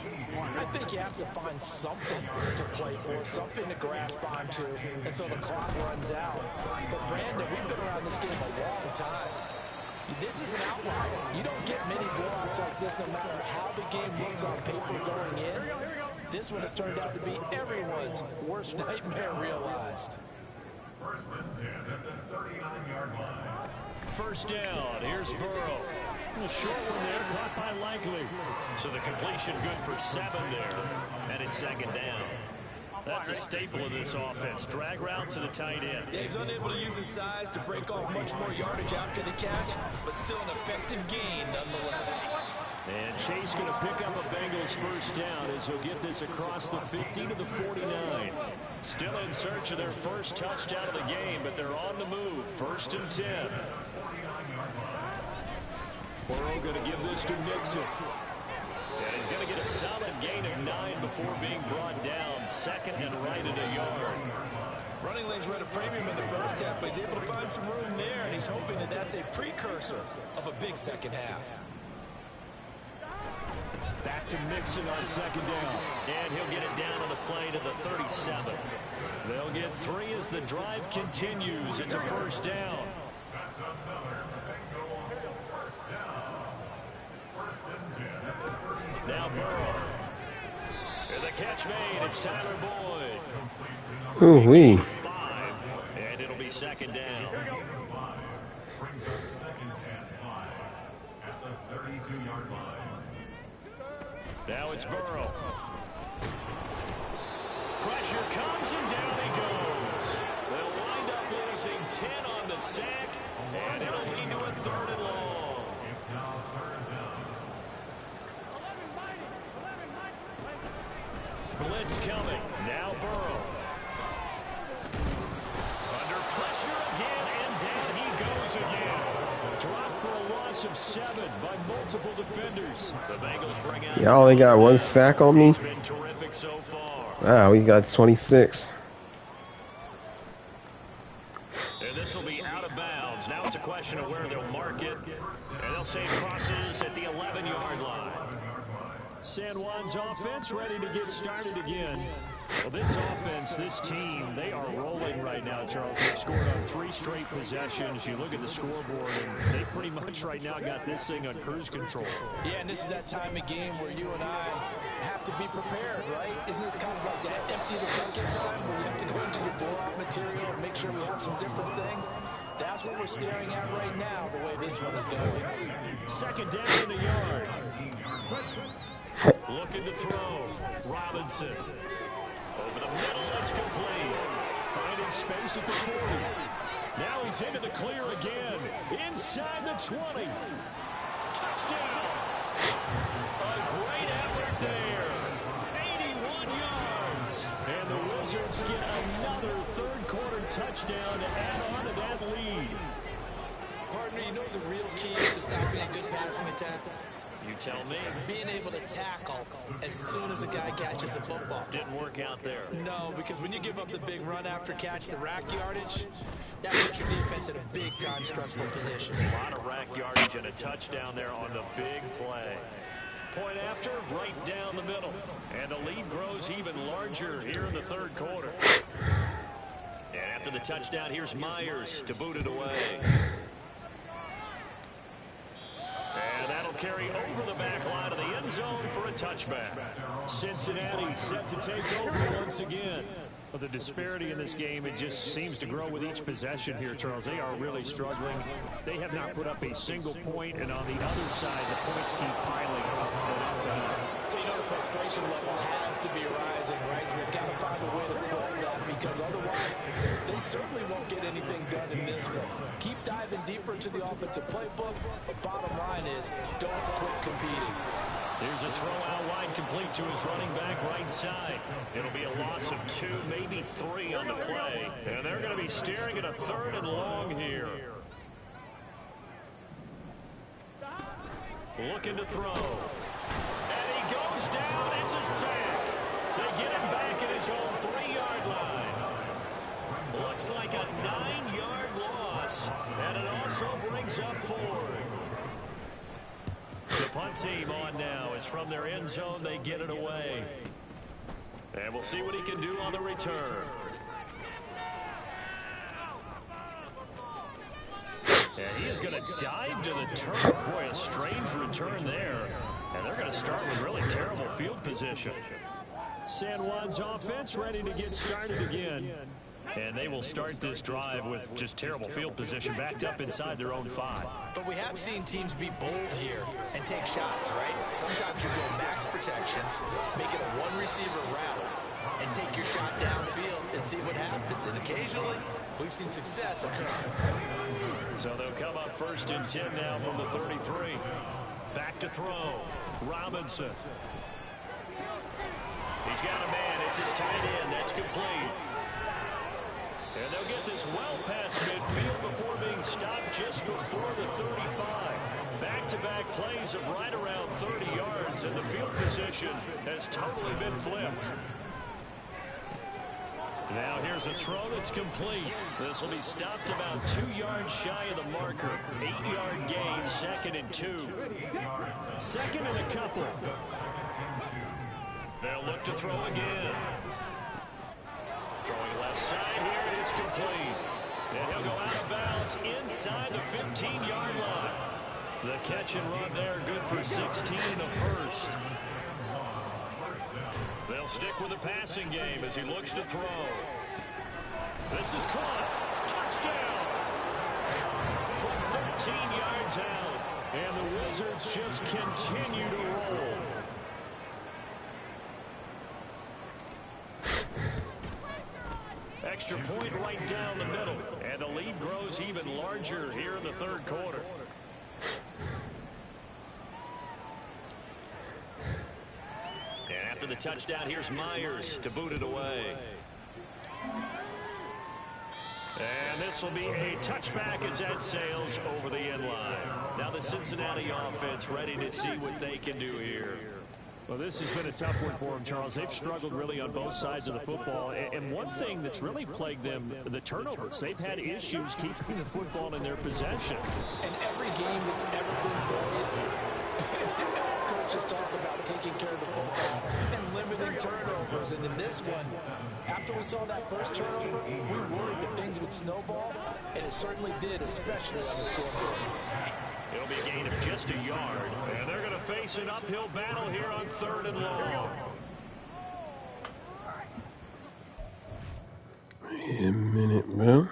I think you have to find something to play for, something to grasp onto until the clock runs out. But, Brandon, we've been around this game a long time. This is an outlier. You don't get many blowouts like this no matter how the game looks on paper going in. This one has turned out to be everyone's worst nightmare realized. First and 10 at the 39-yard line. First down, here's Burrow. A short one there, caught by Likely. So the completion good for 7 there, and it's second down. That's a staple of this offense. Drag route to the tight end. Yeah, he's unable to use his size to break off much more yardage after the catch, but still an effective gain nonetheless. And Chase going to pick up a Bengals first down as he'll get this across the 50 to the 49. Still in search of their first touchdown of the game, but they're on the move. First and 10. Burrow going to give this to Mixon. And he's going to get a solid gain of 9 before being brought down. Second and right at a yard. Running lanes were at a premium in the first half, but he's able to find some room there, and he's hoping that that's a precursor of a big second half. Back to Mixon on second down. And he'll get it down on the play to the 37. They'll get 3 as the drive continues. It's a first down. Now Burrow. And the catch made. It's Tyler Boyd. Ooh-wee. 5, and it'll be second down. Brings up second and 5 at the 32-yard line. Now it's Burrow. Pressure comes and down he goes. They'll wind up losing 10 on the sack, and it'll lead to a third and long. It's now third down. Blitz coming. Now Burrow. Under pressure again, and down he goes again. Dropped for a loss of 7 by multiple defenders. The Bengals bring out. Y'all only got 1 sack on me? It's been terrific so far. Wow, we got 26. And this will be out of bounds. Now it's a question of where they'll mark it. And they'll say it crosses at the 11-yard line. San Juan's offense ready to get started again. Well, this offense, this team, they are rolling right now, Charles. They've scored on 3 straight possessions. You look at the scoreboard, and they pretty much right now got this thing on cruise control. Yeah, and this is that time of game where you and I have to be prepared, right? Isn't this kind of like that empty the bucket time where you have to go into your blowout material and make sure we have some different things? That's what we're staring at right now, the way this one is going. Second down in the yard. Looking to throw. Robinson. Over the middle, it's complete. Finding space at the 40. Now he's into the clear again. Inside the 20. Touchdown. A great effort there. 81 yards. And the Wizards get another third-quarter touchdown to add on to that lead. Partner, you know the real key is to stopping a good passing attack? You tell me. Being able to tackle as soon as a guy catches the football. Didn't work out there. No, because when you give up the big run after catch, the rack yardage, that puts your defense in a big-time stressful position. A lot of rack yardage and a touchdown there on the big play. Point after, right down the middle. And the lead grows even larger here in the third quarter. And after the touchdown, here's Myers to boot it away. And that'll carry over the back line of the end zone for a touchback. Cincinnati set to take over once again. Well, the disparity in this game, it just seems to grow with each possession here, Charles. They are really struggling. They have not put up a single point, and on the other side, the points keep piling up and up and up. So you know the frustration level has to be rising, right? So they've got to find a way to quell that, because otherwise they certainly won't get anything done in this one. Keep diving deeper into the offensive playbook, but bottom line is don't quit competing. Here's a throw out wide, complete to his running back right side. It'll be a loss of 2, maybe 3 on the play. And they're going to be staring at a third and long here. Looking to throw. And he goes down. It's a sack. The its own 3-yard line. Looks like a 9-yard loss, and it also brings up 4th. The punt team on now is from their end zone. They get it away. And we'll see what he can do on the return. And he is going to dive to the turf. Boy, a strange return there. And they're going to start with really terrible field position. San Juan's offense ready to get started again. And they will start this drive with just terrible field position, backed up inside their own 5. But we have seen teams be bold here and take shots, right? Sometimes you go max protection, make it a one-receiver route, and take your shot downfield and see what happens. And occasionally, we've seen success occur. So they'll come up 1st and 10 now from the 33. Back to throw. Robinson. He's got a man. It's his tight end. That's complete. And they'll get this well past midfield before being stopped just before the 35. Back-to-back plays of right around 30 yards, and the field position has totally been flipped. Now here's a throw that's complete. This will be stopped about 2 yards shy of the marker. 8-yard gain, 2nd and 2. 2nd and a couple. They'll look to throw again. Throwing left side here, and it's complete. And he'll go out of bounds inside the 15-yard line. The catch and run there, good for 16 and a first. They'll stick with the passing game as he looks to throw. This is caught. Touchdown! From 13 yards out. And the Wizards just continue to roll. Extra point right down the middle. And the lead grows even larger here in the 3rd quarter. And after the touchdown, here's Myers to boot it away. And this will be a touchback as that sails over the end line. Now the Cincinnati offense ready to see what they can do here. Well, this has been a tough one for them, Charles. They've struggled really on both sides of the football. And one thing that's really plagued them, the turnovers. They've had issues keeping the football in their possession. And every game that's ever been played, coaches talk about taking care of the football and limiting turnovers. And in this one, after we saw that first turnover, we worried that things would snowball, and it certainly did, especially on the scoreboard. It'll be a gain of just a yard, and they're going to face an uphill battle here on 3rd and long. Wait a minute, bro.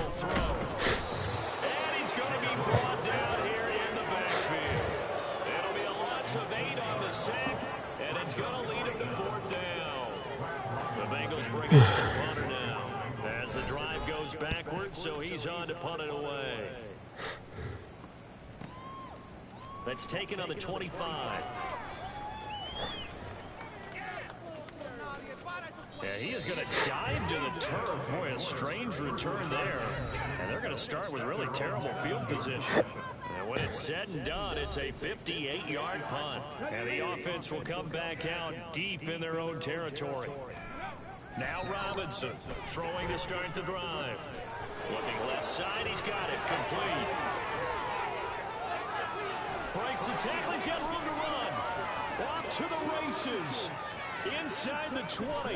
Throw. And he's going to be brought down here in the backfield. It'll be a loss of 8 on the sack, and it's going to lead him to 4th down. The Bengals bring up their punter now as the drive goes backwards, so he's on to punt it away. That's taken on the 25. Yeah, he is going to dive to the turf. Boy, a strange return there. And they're going to start with really terrible field position. And when it's said and done, it's a 58-yard punt. And the offense will come back out deep in their own territory. Now Robinson throwing to start the drive. Looking left side, he's got it. Complete. Breaks the tackle. He's got room to run. Off to the races. Inside the 20.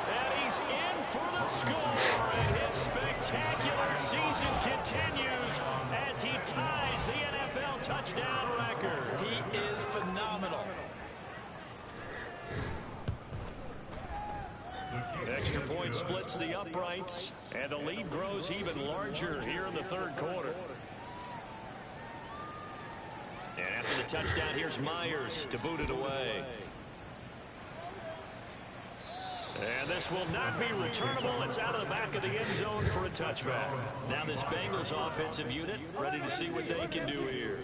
And he's in for the score. And his spectacular season continues as he ties the NFL touchdown record. He is phenomenal. Extra point splits the uprights, and the lead grows even larger here in the 3rd quarter. touchdown. Here's Myers to boot it away. And this will not be returnable. It's out of the back of the end zone for a touchback. Now this Bengals offensive unit ready to see what they can do here.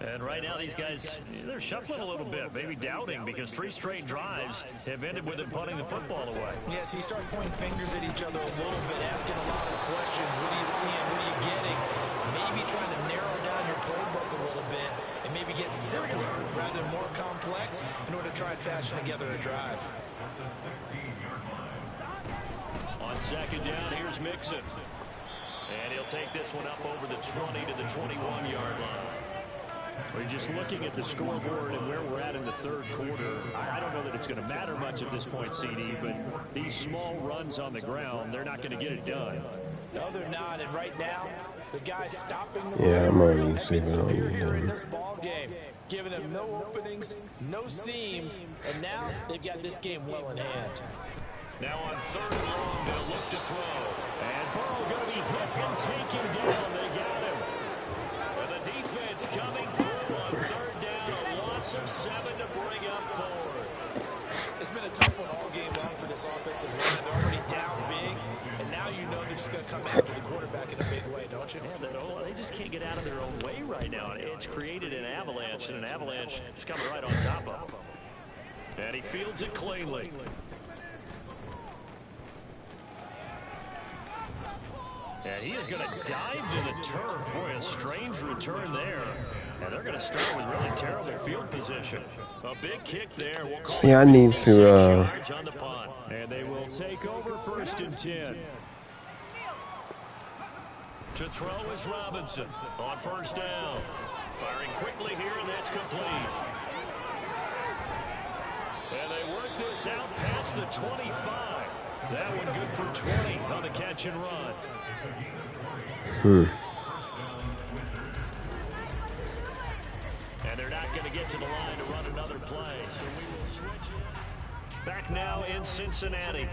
And right now these guys, they're shuffling a little bit, maybe doubting, because 3 straight drives have ended with them punting the football away. Yes, you start pointing fingers at each other a little bit, asking a lot of questions. What are you seeing? What are you getting? Maybe trying to narrow down your playbook a little bit and maybe get simpler rather than more complex in order to try and fashion together a drive. On second down, here's Mixon. And he'll take this one up over the 20 to the 21-yard line. We're just looking at the scoreboard and where we're at in the third quarter. I don't know that it's going to matter much at this point, CD, but these small runs on the ground, they're not going to get it done. No, they're not. And right now, the guy stopping the I'm already have been superior in this ball game, giving them no openings, no seams, and now they've got this game well in hand. Now on third and long, they'll look to throw. And Burrow going to be hit and taken down. They got him. And the defense coming through on third down, a loss of 7 to bring up fourth. It's been a tough one all game long for this offensive line. They're already down big, and now you know they're just going to come after the quarterback in a big way, don't you? Yeah, they just can't get out of their own way right now. It's created an avalanche, and an avalanche is coming right on top of them. And he fields it cleanly. And he is going to dive to the turf. Boy, a strange return there. And they're going to start with really terrible field position. A big kick there. We'll call See, I need to yards on the punt. And they will take over 1st and 10. To throw is Robinson on first down. Firing quickly here, and that's complete. And they work this out past the 25. That one good for 20 on the catch and run. And they're not going to get to the line to run another play. So we will switch it. Back now in Cincinnati.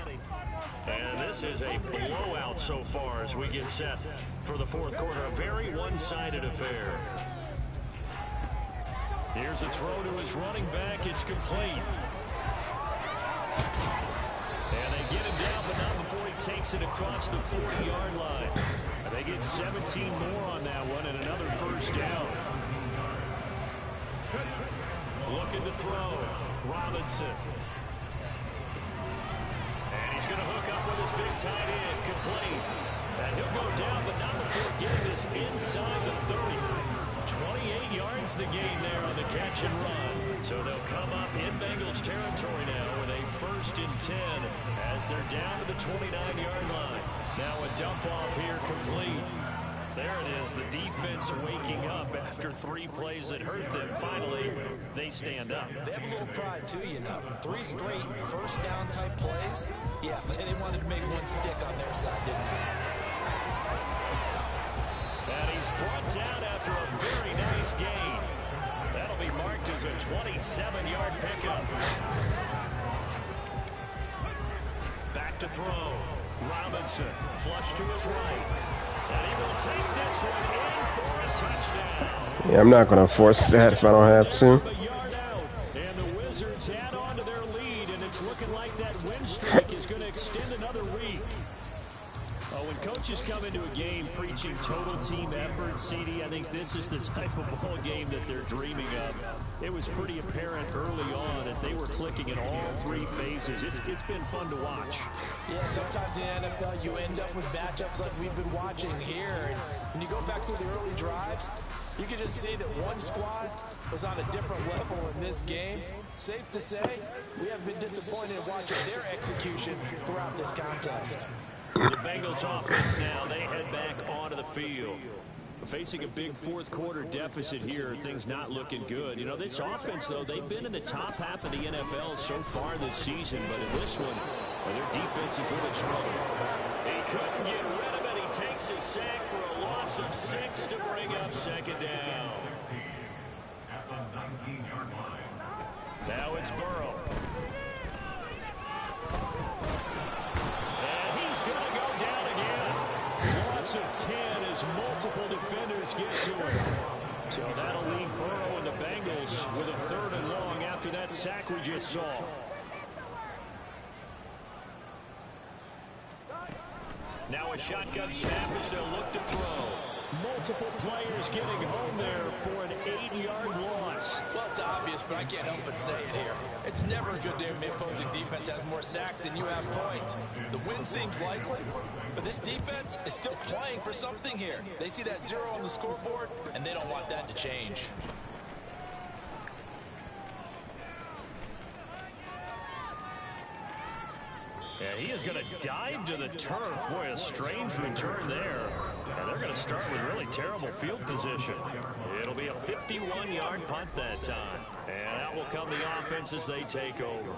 And this is a blowout so far as we get set for the fourth quarter. A very one-sided affair. Here's a throw to his running back. It's complete. And they get him down, but not before he takes it across the 40-yard line. And they get 17 more on that one and another first down. Looking to throw. Robinson. And he's going to hook up with his big tight end. Complete. And he'll go down, but not before getting this inside the 30. 28 yards the gain there on the catch and run. So they'll come up in Bengals territory now with a 1st and 10 as they're down to the 29-yard line. Now a dump off here complete. There it is, the defense waking up after 3 plays that hurt them. Finally, they stand up. They have a little pride too, you know. 3 straight first down type plays. Yeah, they wanted to make one stick on their side, didn't they? And he's brought down after a very nice gain. That'll be marked as a 27-yard pickup. Back to throw. Robinson, flush to his right. And he will take this one in for a touchdown. Yeah, I'm not going to force that if I don't have to. A yard out, and the Wizards add on to their lead, and it's looking like that win streak is going to extend another week. When coaches come into a game preaching total team effort, CD, I think this is the type of ball game that they're dreaming of. It was pretty apparent early on that they were clicking in all 3 phases. It's been fun to watch. Yeah, sometimes in the NFL you end up with matchups like we've been watching here. And when you go back to the early drives, you can just see that one squad was on a different level in this game. Safe to say, we have been disappointed in watching their execution throughout this contest. The Bengals offense now, they head back onto the field. Facing a big fourth quarter deficit here, things not looking good. You know, this offense, though, they've been in the top half of the NFL so far this season, but in this one, their defense is really struggling. He couldn't get rid of it. He takes his sack for a loss of 6 to bring up second down. Now it's Burrow. Of 10 as multiple defenders get to him. So that'll leave Burrow and the Bengals with a 3rd and long after that sack we just saw. Now a shotgun snap as they'll look to throw. Multiple players getting home there for an 8-yard loss. Well, it's obvious, but I can't help but say it here. It's never a good day when the opposing defense has more sacks than you have points. The win seems likely, but this defense is still playing for something here. They see that 0 on the scoreboard, and they don't want that to change. Yeah, he is going to dive to the turf. Boy, a strange return there. And they're going to start with really terrible field position. It'll be a 51-yard punt that time. And out will come the offense as they take over.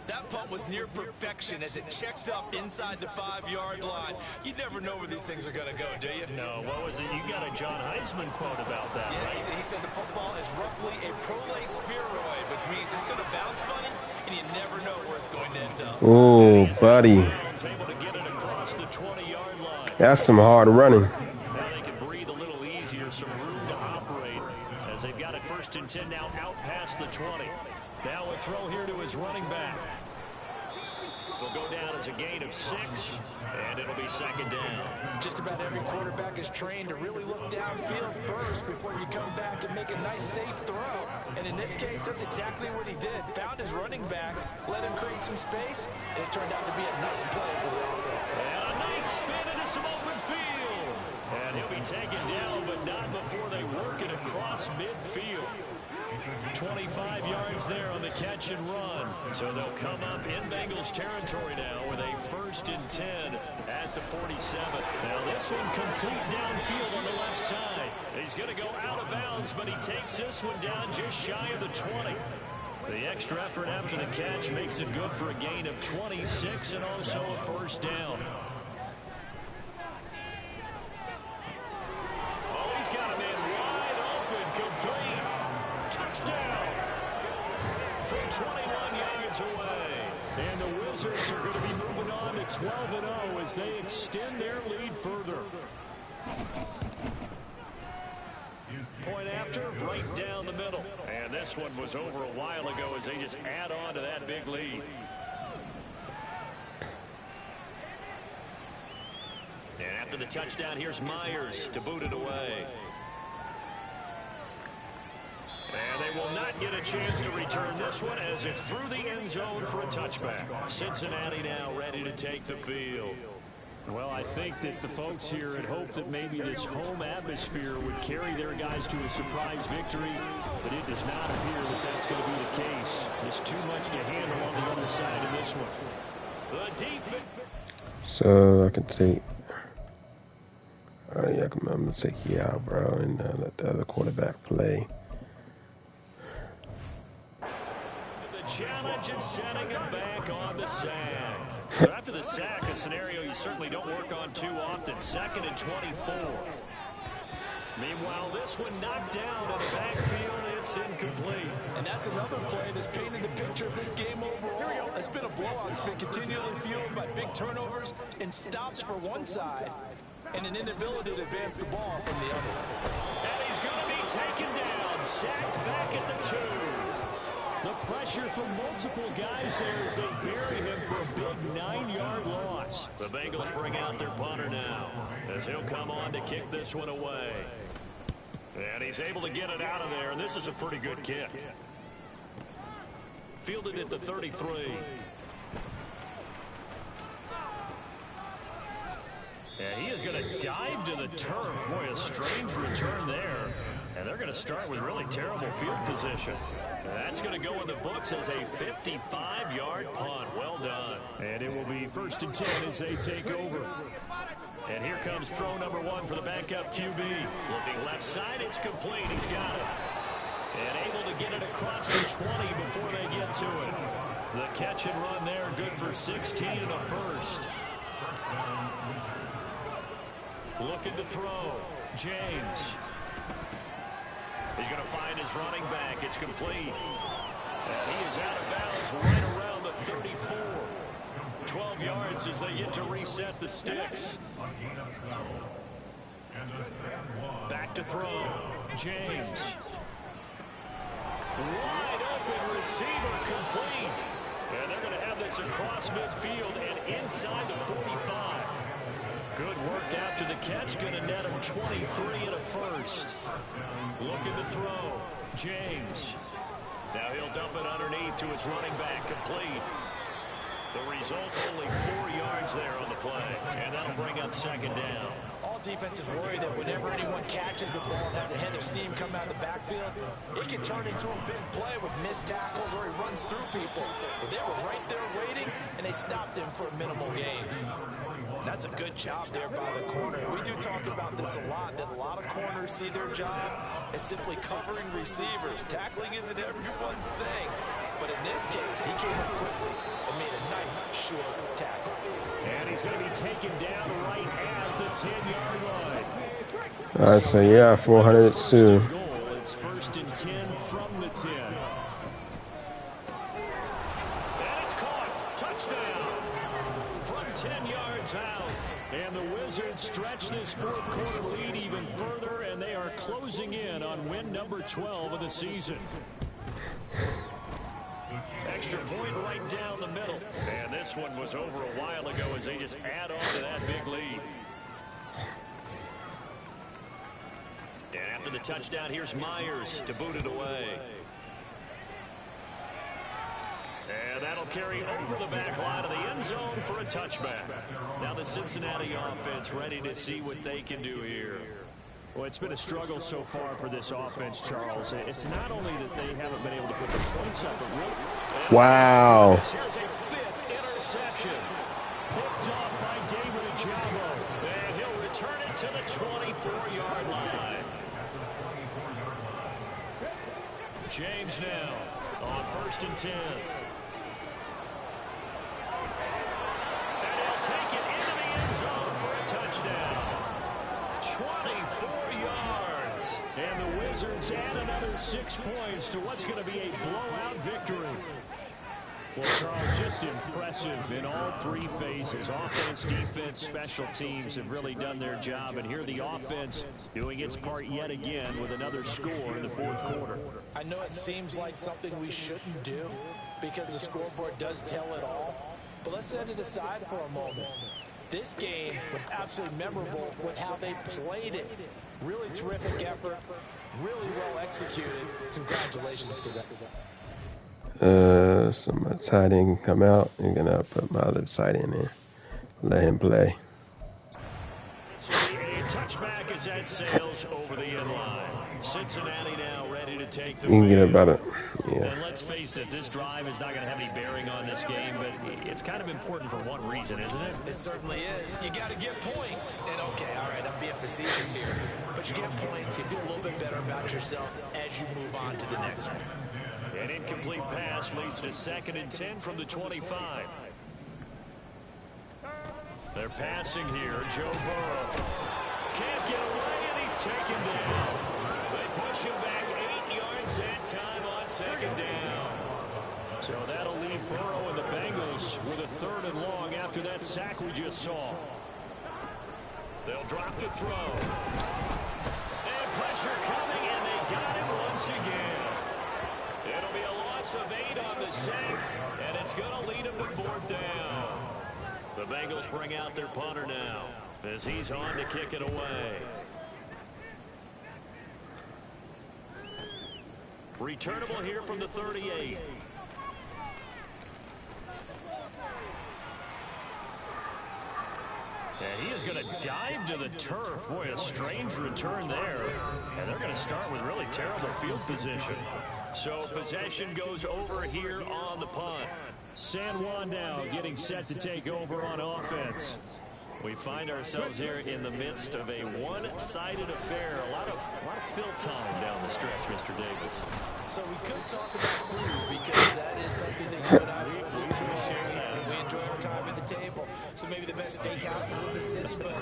That punt was near perfection as it checked up inside the 5-yard line. You never know where these things are going to go, do you? No, what was it? You got a John Heisman quote about that, yeah, right? He said the football is roughly a prolate spheroid, which means it's going to bounce funny, and you never know where it's going to end up. Oh, buddy. That's some hard running. Now they can breathe a little easier, some room to operate as they've got it 1st and 10 now out past the 20. Now a throw here to his running back. Will go down as a gain of 6, and it'll be 2nd down. Just about every quarterback is trained to really look downfield first before you come back and make a nice, safe throw. And in this case, that's exactly what he did. Found his running back, let him create some space, and it turned out to be a nice play for the offense. And a nice spin into some open field. And he'll be taken down, but not before they work it across midfield. 25 yards there on the catch and run. So they'll come up in Bengals territory now with a 1st and 10 at the 47. Now this one complete downfield on the left side. He's going to go out of bounds, but he takes this one down just shy of the 20. The extra effort after the catch makes it good for a gain of 26 and also a 1st down. Oh, he's got a man wide open, complete. Touchdown from 21 yards away. And the Wizards are going to be moving on to 12-0 as they extend their lead further. Point after, right down the middle. And this one was over a while ago as they just add on to that big lead. And after the touchdown, here's Myers to boot it away. And they will not get a chance to return this one as it's through the end zone for a touchback. Cincinnati now ready to take the field. Well, I think that the folks here had hoped that maybe this home atmosphere would carry their guys to a surprise victory, but it does not appear that that's going to be the case. There's too much to handle on the other side of this one. The defense. So I can take. Yeah, I'm gonna take you out, bro, and let the other quarterback play. The challenge and setting him back on the sack. So after the sack, a scenario you certainly don't work on too often. 2nd and 24. Meanwhile, this one knocked down in the backfield. It's incomplete. And that's another play that's painted the picture of this game overall. It's been a blowout. It's been continually fueled by big turnovers and stops for one side and an inability to advance the ball from the other. And he's going to be taken down. Sacked back at the 2. The pressure from multiple guys there as they bury him for a big 9-yard loss. The Bengals bring out their punter now as he'll come on to kick this one away. And he's able to get it out of there, and this is a pretty good kick. Fielded at the 33. And he is going to dive to the turf. Boy, a strange return there. And they're going to start with really terrible field position. That's going to go in the books as a 55-yard punt. Well done. And it will be 1st and 10 as they take over. And here comes throw number 1 for the backup QB. Looking left side, it's complete. He's got it. And able to get it across the 20 before they get to it. The catch and run there, good for 16 and a 1st. Looking to throw. James. He's going to find his running back. It's complete. And he is out of bounds right around the 34. 12 yards as they get to reset the sticks. Back to throw. James. Wide open receiver complete. And they're going to have this across midfield and inside the 45. Good work after the catch. Going to net him 23 and a first. Looking to throw. James. Now he'll dump it underneath to his running back, complete. The result, only 4 yards there on the play. And that'll bring up second down. All defenses worry that whenever anyone catches the ball and has a head of steam come out of the backfield, it can turn into a big play with missed tackles or he runs through people. But they were right there waiting, and they stopped him for a minimal gain. That's a good job there by the corner. We do talk about this a lot, that a lot of corners see their job as simply covering receivers. Tackling isn't everyone's thing. But in this case, he came up quickly and made a nice short tackle. And he's going to be taken down right at the 10-yard line. I say, yeah, 402. It's first and 10 from the 10. And it's caught. Touchdown. From 10 yards out. And the Wizards stretch this fourth quarter lead even further, and they are closing in on win number 12 of the season. Extra point right down the middle. And this one was over a while ago as they just add on to that big lead. And after the touchdown, here's Myers to boot it away. And that'll carry over the back line of the end zone for a touchback. Now the Cincinnati offense ready to see what they can do here. Well, it's been a struggle so far for this offense, Charles. It's not only that they haven't been able to put the points up, but really... Wow. Here's a fifth interception. Picked up by DAVID-CORSEY. And he'll return it to the 24-yard line. James now on first and 10. And he'll take it into the end zone for a touchdown. 24 yards. And the Wizards add another 6 points to what's going to be a blowout victory. Well, Charles, just impressive in all three phases. Offense, defense, special teams have really done their job. And here the offense doing its part yet again with another score in the fourth quarter. I know it seems like something we shouldn't do because the scoreboard does tell it all. But let's set it aside for a moment. This game was absolutely memorable with how they played it. Really terrific effort, really well executed. Congratulations to them. So my tight end can come out. I'm gonna put my other tight end in. Let him play. So a touchback is at Sales over the end line. Cincinnati now ready to take the You can get field. about it. Yeah. And let's face it, this drive is not going to have any bearing on this game, but it's kind of important for one reason, isn't it? It certainly is. You got to get points. And okay, all right, I'm being facetious here. But you get points, you feel a little bit better about yourself as you move on to the next one. An incomplete pass leads to second and 10 from the 25. They're passing here. Joe Burrow can't get away, and he's taken down. They push him back 8 yards that time on second down. So that'll leave Burrow and the Bengals with a third and long after that sack we just saw. They'll drop to throw. And pressure coming, and they got him once again. It'll be a loss of 8 on the sack, and it's going to lead them to fourth down. The Bengals bring out their punter now as he's on to kick it away. Returnable here from the 38. And he is going to dive to the turf. Boy, a strange return there. And they're going to start with really terrible field position. So possession goes over here on the punt. San Juan now getting set to take over on offense. We find ourselves here in the midst of a one-sided affair. A lot of fill time down the stretch, Mr. Davis. So we could talk about food because that is something that you and I we appreciate. We enjoy our time at the table. So maybe the best steakhouses in the city, but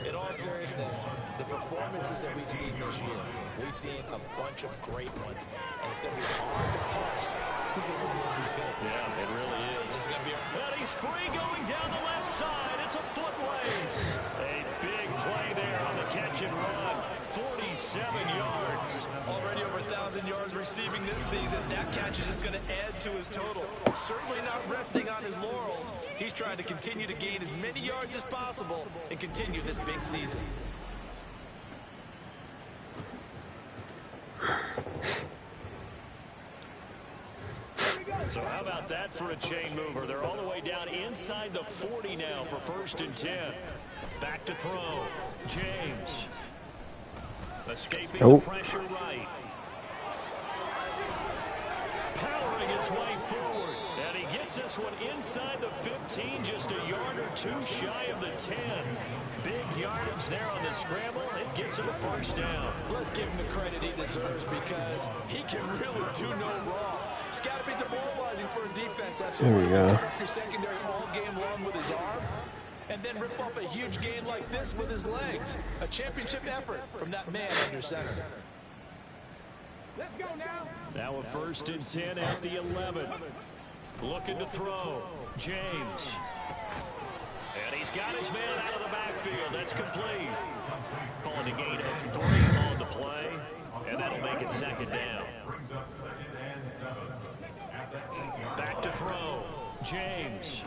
in all seriousness, the performances that we've seen this year, we've seen a bunch of great ones, and it's going to be hard to parse who's going to win the MVP. Yeah, it really is. It's going to be But he's free going down the left side. It's a foot race. A big play there on the catch and run. 47 yards. improving this season. That catch is just going to add to his total. Certainly not resting on his laurels. He's trying to continue to gain as many yards as possible and continue this big season. So how about that for a chain mover? They're all the way down inside the 40 now for 1st and 10. Back to throw. James. Escaping the pressure right. Powering its way forward. And he gets this one inside the 15, just a yard or two shy of the 10. Big yardage there on the scramble. It gets him a 1st down. Let's give him the credit he deserves because he can really do no wrong. It's got to be demoralizing for a defense that's there we go. Your secondary all game long with his arm, and then rip off a huge gain like this with his legs. A championship effort from that man under center. Let's go now. Now a 1st and 10 at the 11. Looking to throw. James. And he's got his man out of the backfield. That's complete. Calling a gain of 3 on the play, and that'll make it 2nd down. Back to throw. James.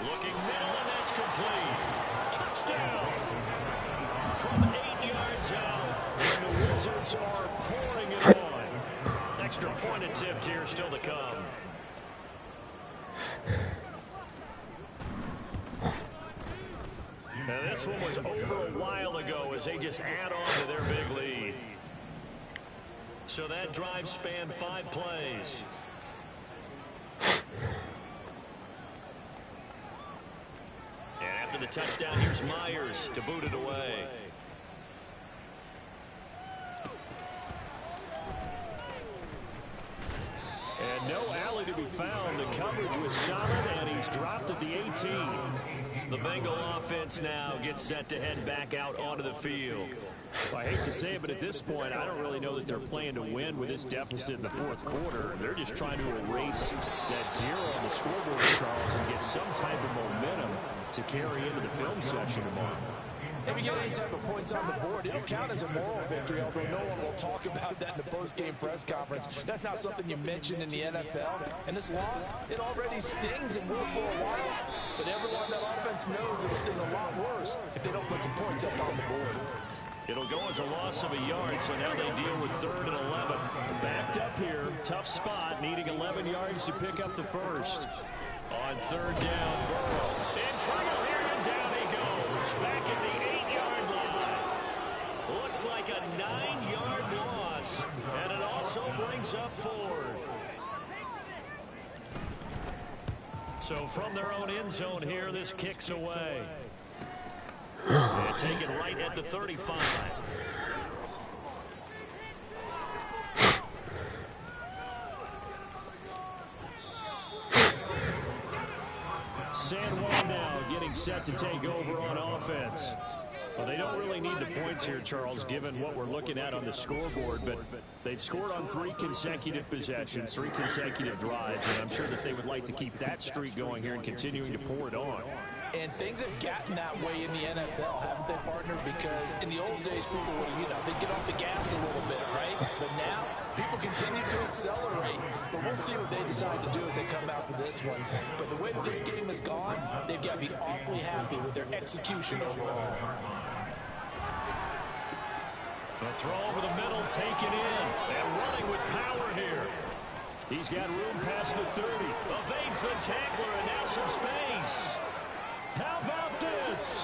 Looking middle, and that's complete. Touchdown. From 8 yards out, and the Wizards are pouring it on. Extra point attempt here still to come. Now this one was over a while ago as they just add on to their big lead. So that drive spanned 5 plays. And after the touchdown, here's Myers to boot it away. And no alley to be found. The coverage was solid, and he's dropped at the 18. The Bengal offense now gets set to head back out onto the field. Well, I hate to say it, but at this point, I don't really know that they're playing to win with this deficit in the 4th quarter. They're just trying to erase that 0 on the scoreboard, Charles, and get some type of momentum to carry into the film section tomorrow. If you get any type of points on the board, it'll count as a moral victory, although no one will talk about that in the post-game press conference. That's not something you mention in the NFL. And this loss, it already stings and will for a while. But everyone on that offense knows it'll sting a lot worse if they don't put some points up on the board. It'll go as a loss of a yard, so now they deal with 3rd and 11. Backed up here, tough spot, needing 11 yards to pick up the 1st. On 3rd down, Burrow. In trouble here, and down he goes. Back at the 8-yard line. Looks like a 9-yard loss, and it also brings up 4th. So from their own end zone here, this kicks away. And take it right at the 35. San Juan now getting set to take over on offense. Well, they don't really need the points here, Charles, given what we're looking at on the scoreboard, but they've scored on 3 consecutive possessions, 3 consecutive drives, and I'm sure that they would like to keep that streak going here and continuing to pour it on. And things have gotten that way in the NFL, haven't they, partner? Because in the old days, people would, they'd get off the gas a little bit, right? But now, people continue to accelerate. But we'll see what they decide to do as they come out with this one. But the way that this game has gone, they've got to be awfully happy with their execution overall. A throw over the middle, taken in, and running with power here. He's got room past the 30. Evades the tackler, and now some space. How about this?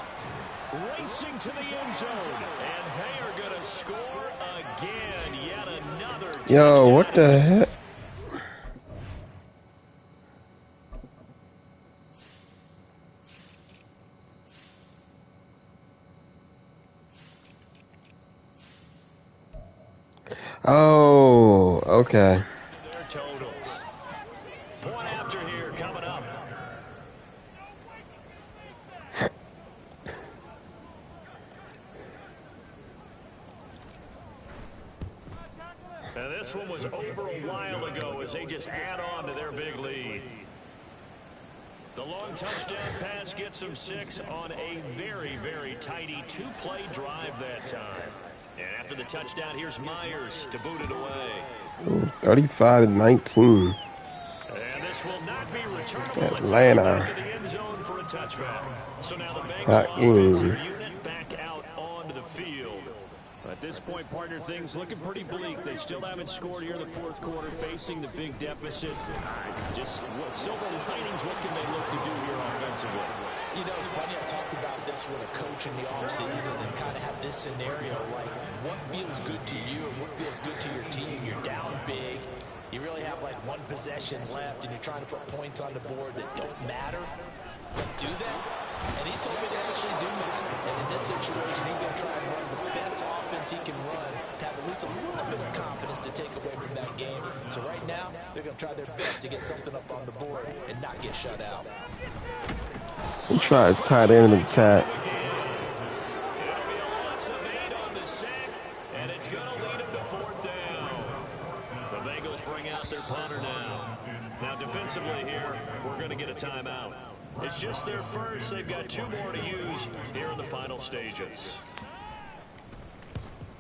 Racing to the end zone. And they are going to score again. Yet another touchdown. Yo, what the heck? Oh, okay. Their totals. Point after here coming up. And this one was over a while ago as they just add on to their big lead. The long touchdown pass gets them 6 on a very, very tidy 2-play drive that time. And after the touchdown, here's Myers to boot it away. 35-19. And this will not be returnable. Atlanta. It's the end zone for a touchback. So now the Hot Bengal offensive game. unit back out onto the field. At this point, partner, things looking pretty bleak. They still haven't scored here in the fourth quarter, facing the big deficit. Just what silver linings, what can they look to do here offensively? You know, it's funny, I talked about this with a coach in the offseason and kind of have this scenario, like, what feels good to you and what feels good to your team? You're down big. You really have, like, one possession left, and you're trying to put points on the board that don't matter. But do that? And he told me they actually do matter. And in this situation, he's going to try and run the best offense he can run, have at least a little bit of confidence to take away from that game. So right now, they're going to try their best to get something up on the board and not get shut out. He tries tight end of the tap. It'll be a loss of 8 on the sack, and it's going to lead them to 4th down. The Bengals bring out their punter now. Now defensively here, we're going to get a timeout. It's just their first. They've got 2 more to use here in the final stages.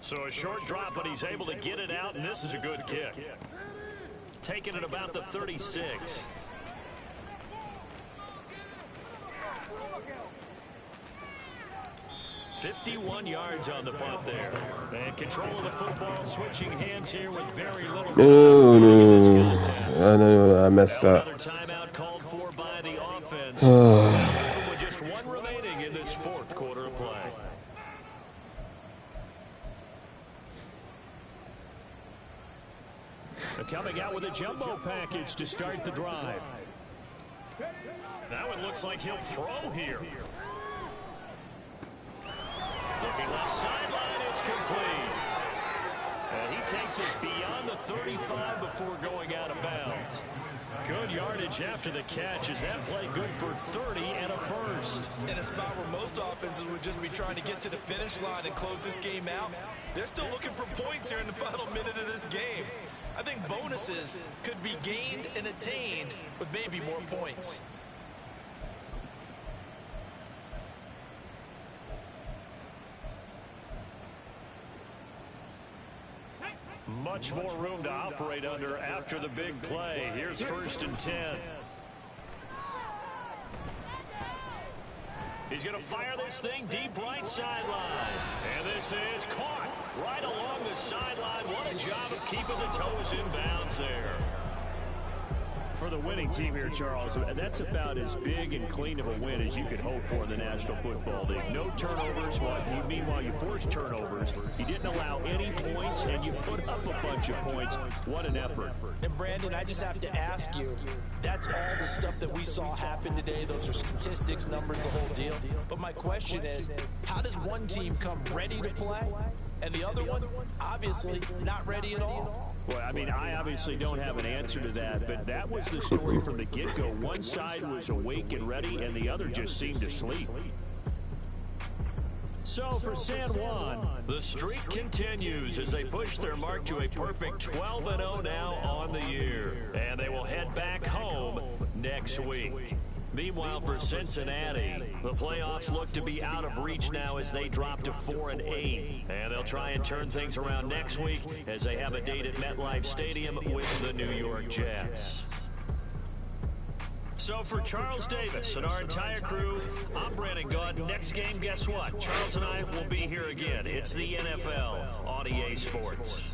So a short drop, but he's able to get it out, and this is a good kick. Taking it about the 36. 51 yards on the punt there. And control of the football, switching hands here with very little time. No, I messed up. Another timeout called for by the offense. With just 1 remaining in this 4th quarter of play. Coming out with a jumbo package to start the drive. That one looks like he'll throw here. Looking left sideline, it's complete. And he takes us beyond the 35 before going out of bounds. Good yardage after the catch. Is that play good for 30 and a first? In a spot where most offenses would just be trying to get to the finish line and close this game out, they're still looking for points here in the final minute of this game. I think bonuses could be gained and attained with maybe more points. Much more room to operate under after the big play. Here's 1st and 10. He's going to fire this thing deep right sideline. And this is caught right along the sideline. What a job of keeping the toes in bounds there. For the winning team here, Charles, that's about as big and clean of a win as you could hope for in the National Football League. No turnovers. Meanwhile, you forced turnovers. You didn't allow any points, and you put up a bunch of points. What an effort. And, Brandon, I just have to ask you, that's all the stuff that we saw happen today. Those are statistics, numbers, the whole deal. But my question is, how does one team come ready to play, and the other one, obviously, not ready at all? Well, I mean, I obviously don't have an answer to that, but that was the story from the get-go. One side was awake and ready, and the other just seemed to sleep. So for San Juan, the streak continues as they push their mark to a perfect 12-0 now on the year. And they will head back home next week. Meanwhile, for Cincinnati, the playoffs look to be out of reach now as they drop to 4-8. And they'll try and turn things around next week as they have a date at MetLife Stadium with the New York Jets. So for Charles Davis and our entire crew, I'm Brandon Gaudin. Next game, guess what? Charles and I will be here again. It's the NFL on EA Sports.